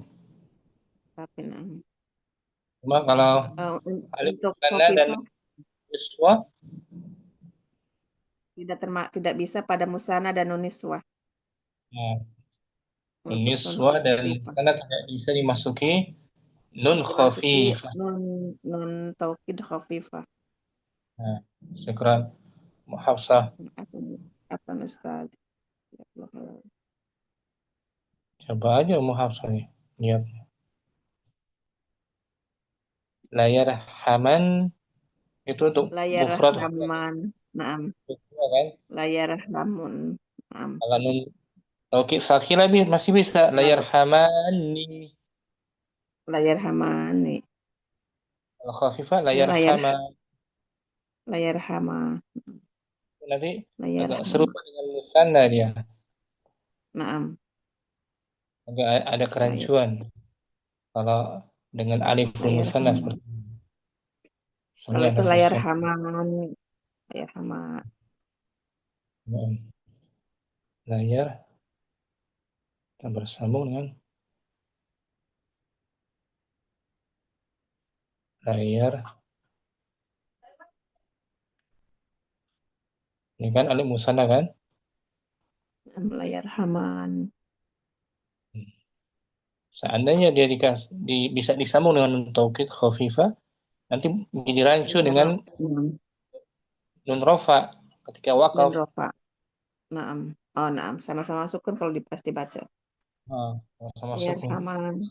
Tapi Cuma kalau alif untuk musanna dan niswa tidak bisa pada musanna dan nun niswah. nah, nun Untuk niswa dan khafifah. musanna tidak bisa dimasuki nun Dimasuki khafifah. nun taukid khafifah. Nah, syukran Muhafsah. Apa Ustaz? Coba aja Muhafsah nih, lihat. Layar haman itu untuk Layar mufrad haman. Naam. kan? Layar hamun. Naam. Kalau nun taukid sakilah masih bisa layar hamani. Layar hamani. Kalau khafifah layar hama. Layar hama. Nanti Layar agak hama. serupa dengan musanna dia. Naam. Agak ada kerancuan. Kalau dengan alif musanna seperti ini. Kalau itu layar haman. Layar hama. Layar kita bersambung dengan layar. Ini kan alif musanna kan? Layar haman. Seandainya dia bisa disambung dengan nun taukid khafifah, nanti menjadi rancu dengan nun rofa ketika waqaf. Nun rofa. Naam. Oh, naam. Sama-sama sukun kalau pas dibaca. Sama Layar sukun. haman.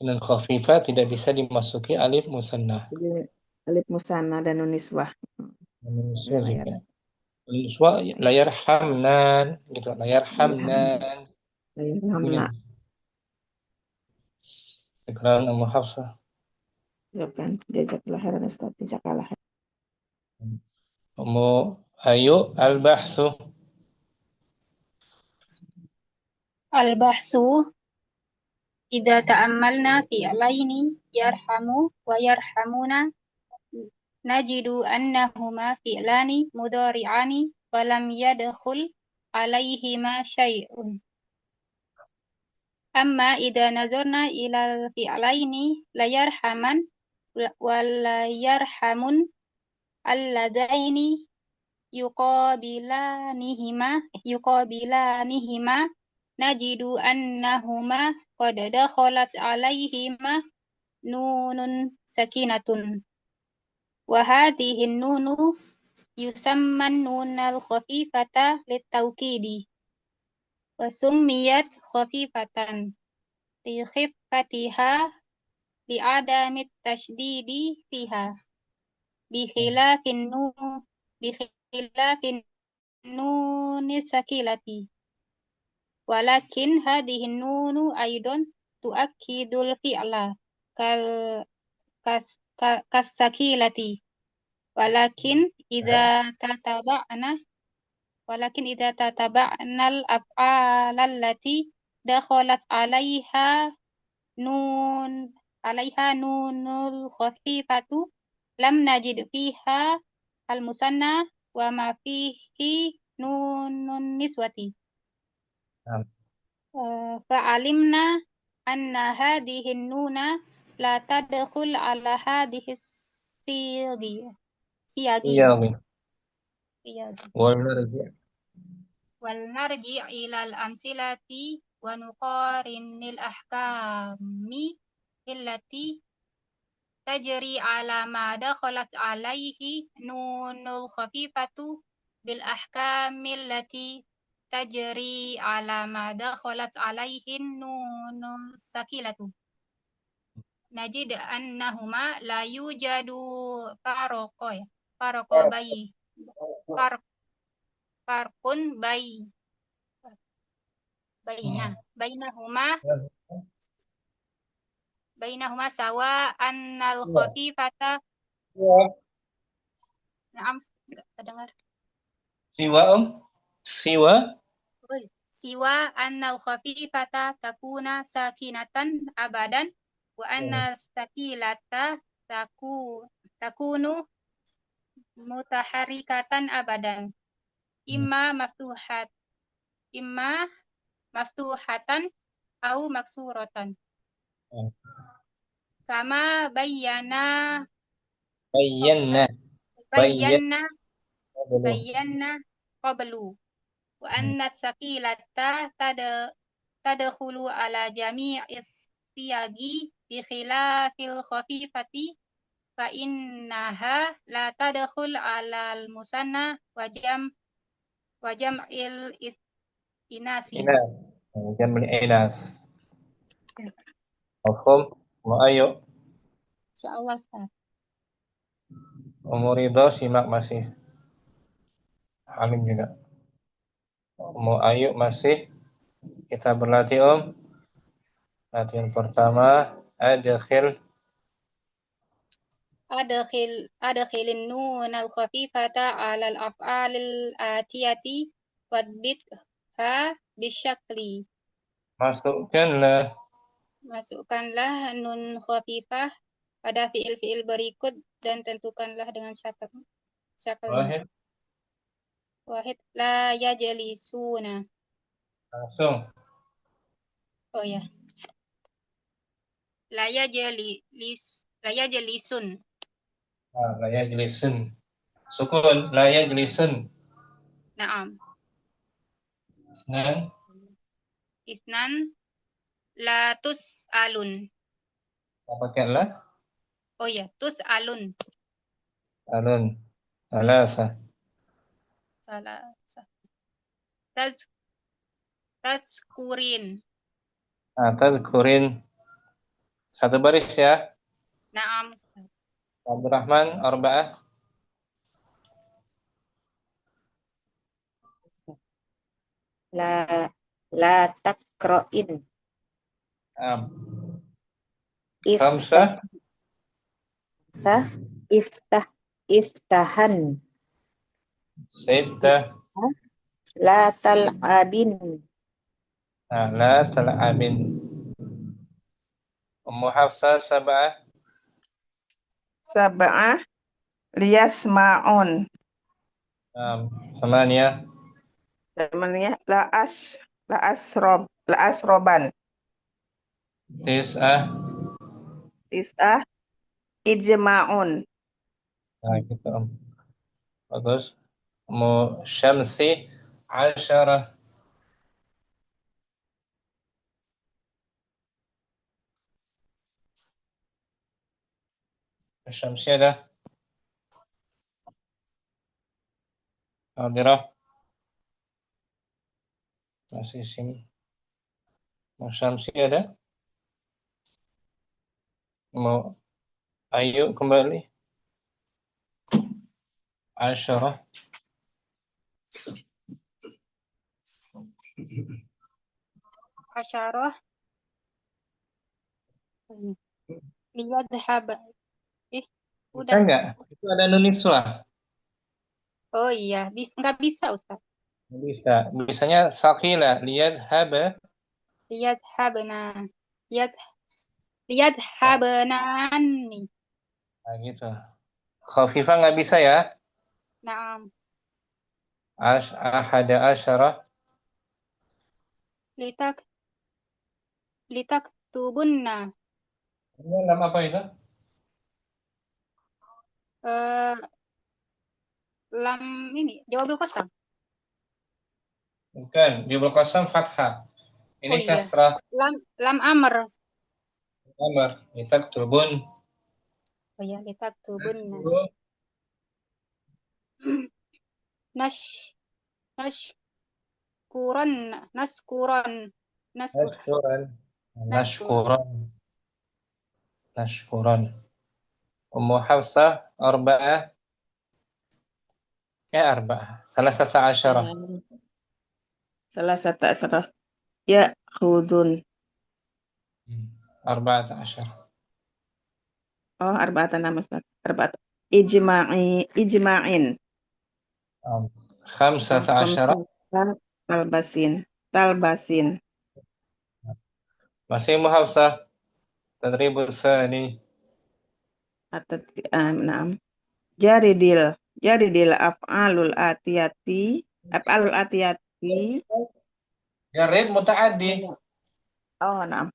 Nun khafifah tidak bisa dimasuki alif musanna. Jadi alif musanna dan nun niswah. Niswa layar hamnan gitu, layar hamnan. Layar hamna. Syukran Ummu Hafsah. Jazakallah khairan Ustaz. Jazakallah. Ummu Ayu al-bahthu. Al-bahsu idza ta'ammalna fi'laini yarhamu wa yarhamuna najidu annahuma fi'lani mudhari'ani wa lam yadkhul alaihima syai'un. Amma idza nazarna ilal fi'laini la yarhaman wa la yarhamun alladaini yuqabilanihima najidu annahuma qad dakhalat alaihima nunun sakinatun wa hadhihi nunu yusamman nunal khafifata litawkidi wa summiyat khafifatan li khiffatiha li adami tashdidi fiha bi khilafin nuni sakilati walakin hadhihi nunu aidan tuakkidul fi'la kasakilati walakin idza tataba'na al-af'ala allati dakhalat 'alaiha nunul khafifatu lam najid fiha al-musanna wa ma fihi nunun niswati. Nah, Fa'alimna anna hadhihi nuna la tadkhul ala hadhihi siyagi. iya, Siyagi. wal narji' Wal narji' ilal amsilati wa nuqarinil ahkami illati tajri ala ma dakhalat alaihi nunul khafifatu bil ahkamil lati tajri ala ma dakhalat alaihin nunul sakilatu. Najid annahuma la yujadu farqo bayi far farqun bainahuma sawa annal khafifata. Naam, enggak terdengar. Siwa annal khafifata takuna sakinatan abadan wa anna sakilata takunu mutaharrikatan abadan imma maftuhatan au maksuratan kama bayyana qablu wa anna sakilata tadkhulu ala jami'is siyagi bi khilafil khafifati fa innaha la tadkhul ala al musanna wa jam'il inasi. jam'il inas. Mafhum? Mau ayo. Insyaallah Ustaz. Umur Ridho simak masih. Amin juga. Mau ayo masih. Kita berlatih Latihan pertama. Adkhilin nun al khafifata ala al af'alil atiyati wadbitha bisyakli. Masukkanlah nun khafifah pada fiil-fiil berikut dan tentukanlah dengan syakalnya. Wahid la yajlisuna. Langsung. Oh ya. La yajlisun. La yajlisun. Sukun. La yajlisun. Naam. Isnan. La tus'alun. Pakai la? Oh ya, tus'alun. Alun. Salasa. Tazkurin. Tazkurin. Satu baris ya. Naam. Abdurrahman, arba'ah. La takro'in. Khamsah. Iftahan. Sittah. La tal'abin. La tal'abin. Ummu Hafsah, sab'ah. Liyasma'un. Thamaniyah. La'asroban. Tis'ah. Ijma'un. Nah, gitu bagus. Ummu Syamsi, 'asyarah. Syamsi ada? Hadirah. Masih sini. Syamsi ada? Mau ayo kembali. Asyarah. Liyadhhab. Udah enggak? Itu ada nuniswa. Oh iya, enggak bisa Ustaz. Bisa. Bisanya sakila. Liyadhhab. Liyadhhabna. Liyadhhabnani. Nah, gitu. Khafifah nggak bisa ya? Naam. Ahada asyara. Litaktubunna. Ini lam apa itu? Eh, lam ini jawabul qasam. Bukan, jawabul qasam fathah. Ini Oh iya. kasrah. Lam amr. Amr. Litaktubun. Oh iya, litaktubunna. Nash nashkuran naskuran naskur Nashkuran. naskur Nashkuran. Ummu Hafsah arba'ah. Arba'ah. Salasata asyara. Salah satu asraf. Ya, khudun. Arba'ata asyara. Oh, arba'atan nama Ustaz. Arba'at. Ijma'in. Khamsata asyara. Talbasin. Masih Ummu Hafsah. Tadribul thani. Naam. Jaridil af'alul atiyati. Jarid muta'addi. Oh, naam.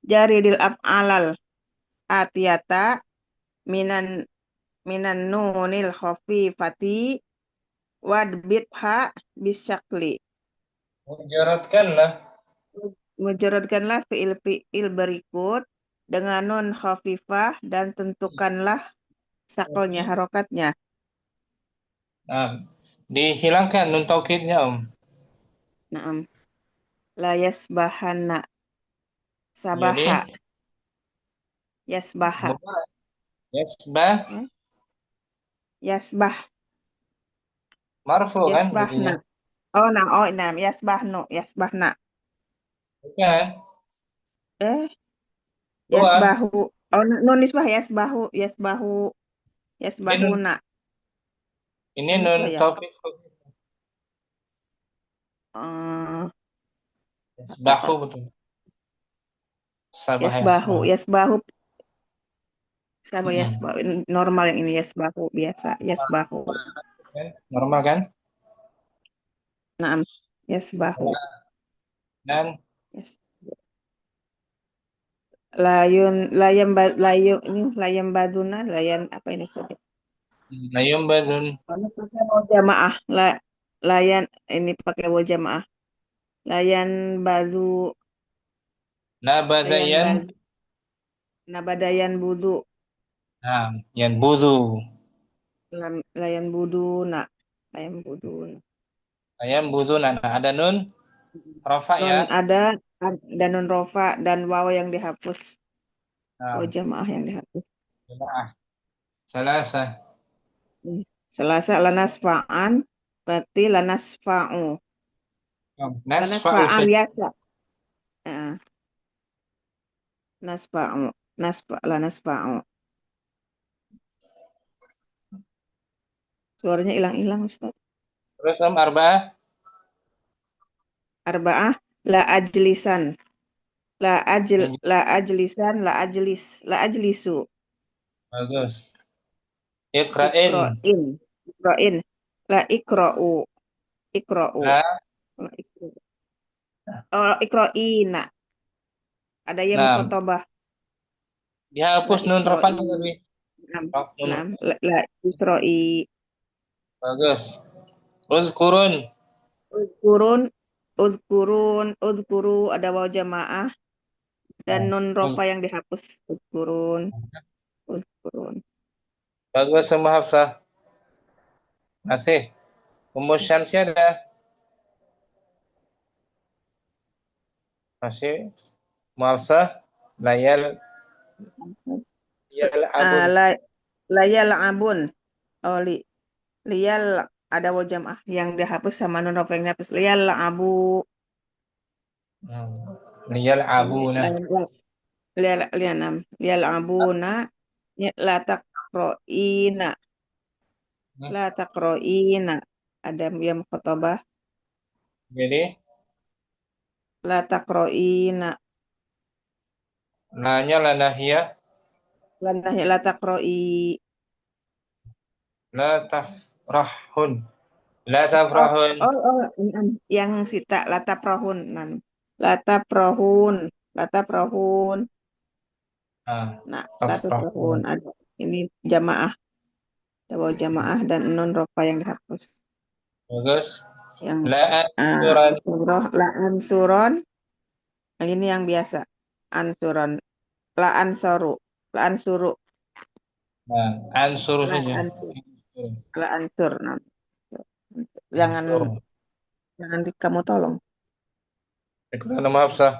Jaridil af'alal atiyata minan nunil khafifati wadbitha bisyakli. Mujaradkanlah fi'il berikut dengan nun khafifah dan tentukanlah saklnya, harokatnya. Nah, dihilangkan nun taukidnya, Naam. La yasbahanna. Jadi Sabaha. Yasbaha. Yasbah Yasbah. marfu kan Yasbahna. jadinya. Naam. Yasbahna. Bukan. Yasbahu. Nun nisbah yasbahuna. Ini Nun nun nisbah ya. taukid. Yasbahu betul. Sabah Yasbahu. Sama yasbahu. Normal yang ini yasbahu biasa. Yasbahu. Normal kan? Naam. Yasbahu. Dan Layan baduna, layan apa ini? layum bazun. Pakai waw jamaah. Layan ini pakai waw jamaah. Layan bazu. Nabadayan. Nabadayan budu. Nah, yan budu. Layan buduna. Ayam budu. Nah, ada nun rafa ya. Ada dan nun rofa dan waw yang dihapus. Nah, Waw jamaah yang dihapus. jamaah. Selasa lanasfa'an berarti lanasfa'u. Lanasfa'an biasa. Lanasfa'u. Suaranya hilang-hilang Ustaz. Terus arba'ah. Arba'ah la ajlisan. La ajlisan, la ajlisu. Bagus. Iqra'in. La ikra'u. Ikra'ina. Ada yang mukhatabah. Dihapus nun rafanya tapi. La ikra'i. Bagus. Uzkurun. Uzkuru ada waw jamaah dan nun rofa yang dihapus. Uzkurun. Bagus semua Hafsah. Masih. Ummu Syamsi ada. Masih. Hafsah. Layal abun. Layal abun. Liyal ada waw jamaah yang dihapus sama nun rofa yang dihapus. Liyal abu. Liyal abuna. Liyal abuna. La taqro'ina. Ada yang mukhatabah. Jadi La taqro'ina. nanya la nahiyah. La taqro'i. La tafrahun. La Oh, tafrahun. yang sita lata prohun, lata prohun, lata prohun. Ah, Nah, lata prohun tafrahun. ada. Ini jamaah, ada waw jamaah dan nun rofa yang dihapus. Bagus. Yang La ansuran. surah la ansuron, ini yang biasa. Ansuron, la ansoru, la ansuru, Nah, ansur la saja. ansur, la ansur. Nah, jangan Ansur. jangan kamu tolong. Syukran Ummu Hafsah.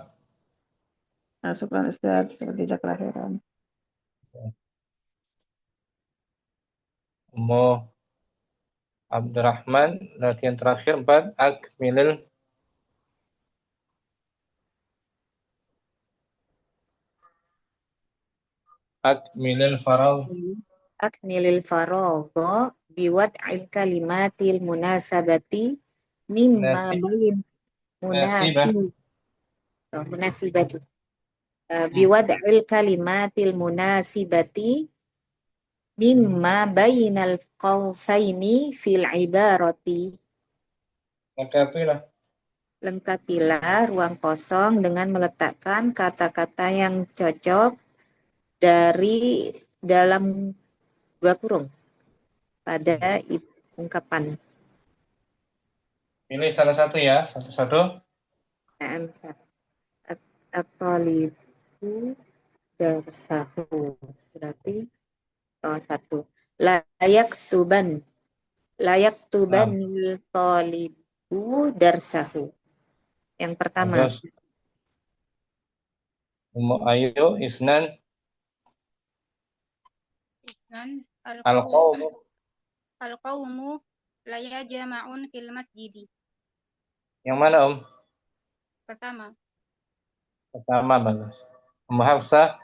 Masukkan Ustaz, sejak kelahiran. Ummu Abdurrahman, latihan terakhir 4, akmilil farau. Akmilil faragha biwad'il kalimatil munasabati mimma Nasib, bayin nasibah. munasibati biwad'il kalimatil munasibati mimma bainal qausaini fil ibarati. Lengkapilah. Lengkapilah ruang kosong dengan meletakkan kata-kata yang cocok dari dalam dua kurung pada ungkapan. Pilih salah satu ya, satu-satu. At-talibu darsahu. Berarti satu. Layak tuban Nah, talibu darsahu. Yang pertama. bagus. Ummu Ayu, Isnan, Dan al-qawmu. al-qawmu la yajma'un fil masjidi. Yang mana Pertama, Pertama, bagus. Ummu Hafsah,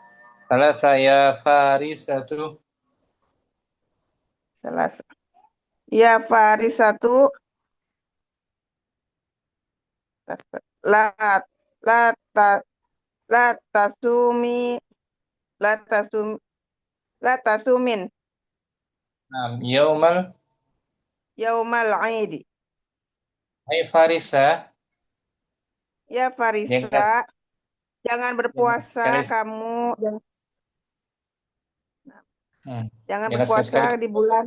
salah saya Farisatu. Selasa. Ya Faris satu, la la ta la tasumi la tasum la tasumin Nah, yaumal yaumal aidi. ay Farisa. Ya Jangan, Farisa, jangan berpuasa sekali, kamu, jangan jangan berpuasa sekali-sekali. di bulan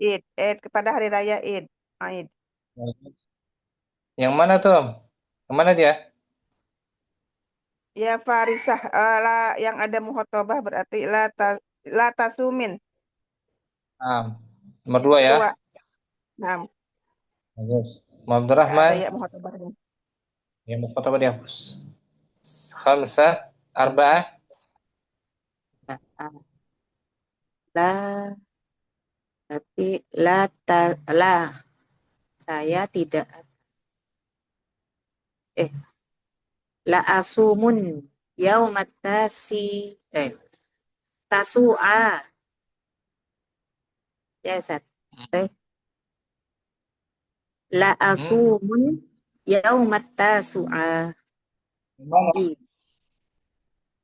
Id, kepada hari raya Id, Aid. Yang mana tuh? Yang mana dia? Ya Farisah, yang ada muhotobah berarti la tasumin. Nah, nomor 2 ya. Dua. Nah, Bagus. Ummu nggak ada Abdurrahman, ya muhotobahnya. yang mau foto dihapus. Khamsa, arba'ah. La, berarti la, saya tidak, la asumun yaumat tasu'a. Ya, Ustaz. La asumun yaumat tasu'a. Gimana?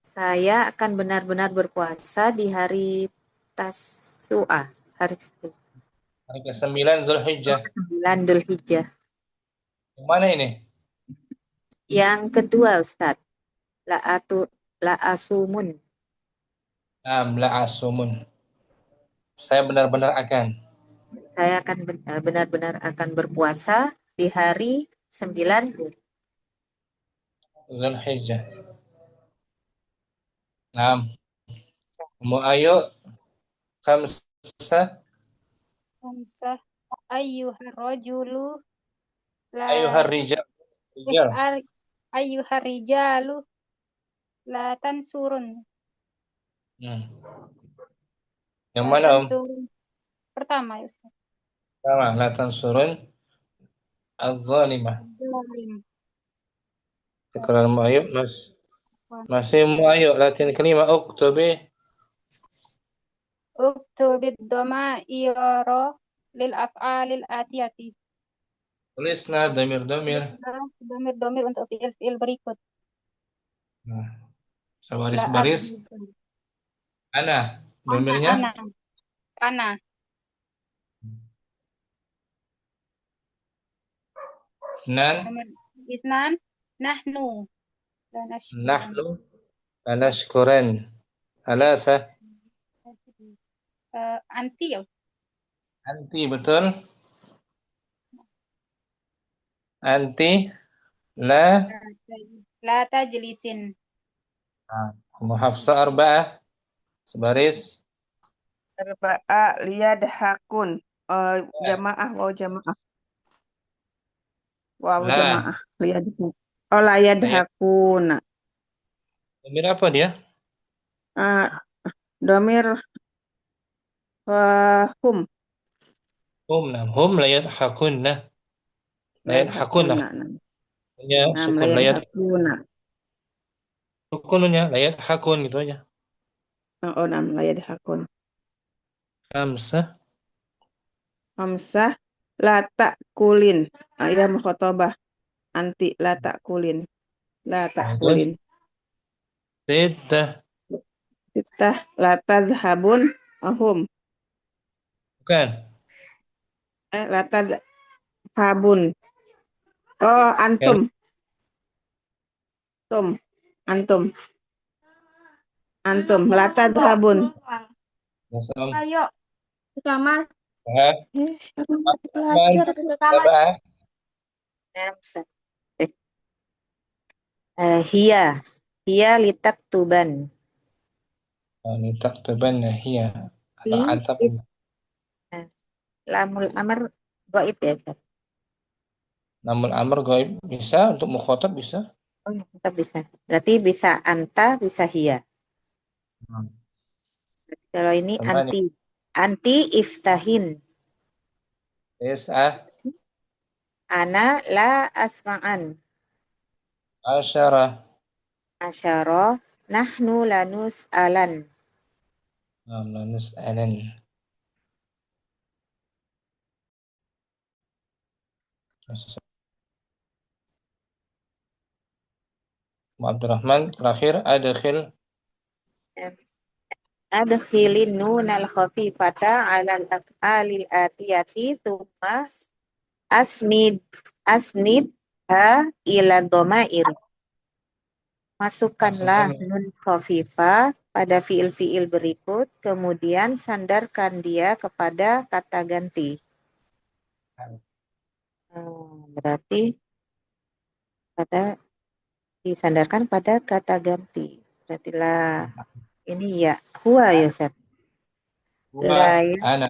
Saya akan benar-benar berpuasa di hari Tasu'a, hari Hari ke-9 Zulhijjah. 9 Dzulhijjah. Yang mana ini? Yang kedua, Ustaz, la asumun. La asumun. Saya benar-benar akan. Saya akan benar-benar akan berpuasa di hari 9 Zulhijjah. Nah, Ummu Ayu, khamsa, khamsah ayyuhar rajulu la ayyuhar rijal. ayyuhar rijalu la tansurun. Yang La mana tansurun. Pertama ya Ustaz. Sama, la tansurun az-zalimah. Zalim. Kalau Ummu Ayu, masih Ummu Ayu, latihan kelima, uktubi. Uktubid dhamaira lil af'alil atiyati. Tulisna domir-domir. Domir-domir untuk fi'il berikut. Nah, La sebaris-baris. Ana, domirnya. ana. Isnan. Nomor isnan, nahnu. La nashkuran. Nahnu. Lanashkuran. Thalatha. Anti ya. Anti, betul. Anti. La. La tajlisin. Ummu Hafsah arba'ah. Sebaris. Arba'a liyadhakun. Jamaah, wow jamaah. Wow La. jamaah. Liyadhakun. Oh, la Layad. yadhakun. Domir apa dia? Domir hum. Hum. Nah. Hum layad hakun. Nah. Layad hakun. Nah. Nah, Punya sukun la layad. yadhakuna. Sukunnya layad hakun gitu aja. Oh, la yadhakun. Khamsah. Hamzah la ta'kulin. Ya mukhatabah. Anti la ta'kulin. La ta'kulin. Sittah. Kita la tadhhabun ahum. Bukan. La tadhhabun. Oh, antum. Antum. Antum. La tadhhabun. Wassalam. Ayo ke kamar. Belajar Ke kamar. Hiya litaktuban. Ini taktuban hiya. Atau antab. Lamul amr gaib ya, Ustaz? Namun amr gaib bisa, untuk mukhatab bisa. Oh, tetap bisa. Berarti bisa anta, bisa hiya. Kalau ini Tambahan. anti. Anti iftahin. Tis'ah. Ana la asma'an. Asyarah. Asyara nahnu lanus alan. Lanus anan. Abdurrahman terakhir adkhil. Adkhilin nun al-khafifata ala al-af'alil atiyati thumma asnid ha ila dhamair. Masukkanlah nun khafifah pada fiil-fiil berikut, kemudian sandarkan dia kepada kata ganti. Berarti disandarkan pada kata ganti. Berarti lah ini ya huwa ya Ustaz. Huwa ana.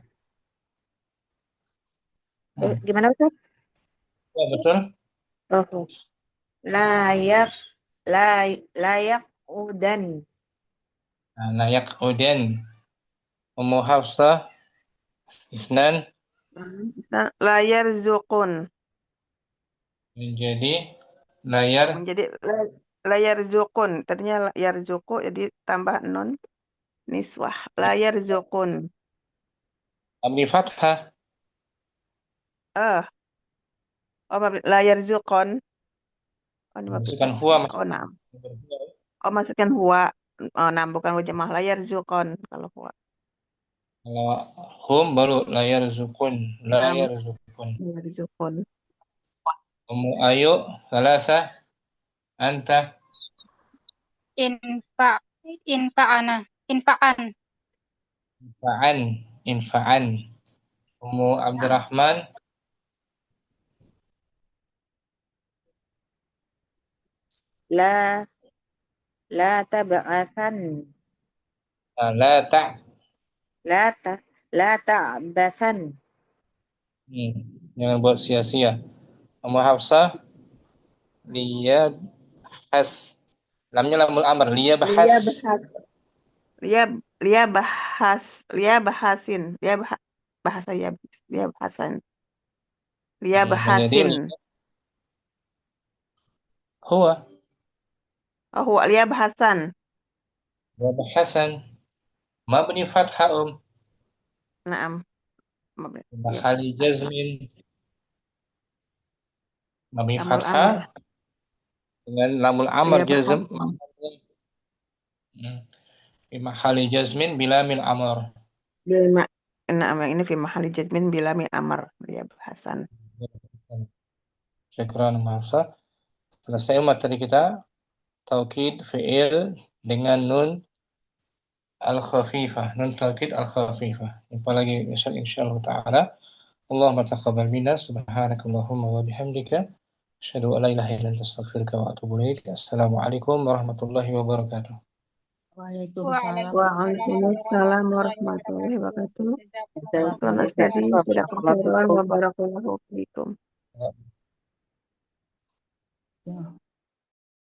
Gimana Ustaz? Ya, betul. Oh. Layak udan. Layak udan. Ummu Hafsah. Isnan. Layar zukun. Menjadi layar zukun. Tadinya layar zuku, jadi tambah non niswah. Layar zukun. Amri fathah. Layar zukun. Masukkan huwa. Masukkan huwa. Bukan wajamah. Layar zukun kalau huwa. Kalau hum baru layar zukun. Layar zukun. Ummu Ayu salasa. Anta. Infa'an. Ummu Abdurrahman. La tab'atsan. La ta'batsan. Jangan buat sia-sia. Ummu Hafsah. Liyabhas. Lamnya lamul amr. Bahasin. Huwa. Huwa liyabahasan. Liyabahasan. Mabni fathah Naam. Mahali jazmin. Mabni fathah. Dengan lamul amr jazm. Fi mahali jazmin bila min amr. Naam, ini fi mahali jazmin bila min amr. Liyabahasan. Syukran Mahsa. Selesai materi kita taukid fi'il dengan nun al-khafifah, nun taukid al-khafifah. Jumpa lagi insyaallah taala. Allahumma taqabbal minna subhanakallahumma wa bihamdika asyhadu an la ilaha illa anta astaghfiruka wa atubu ilaik. Assalamualaikum warahmatullahi wabarakatuh. Waalaikumsalam. Waalaikumsalam warahmatullahi wabarakatuh. Selamat Waalaikumsalam pagi, tidak warahmatullahi wabarakatuh. wabarakatuh.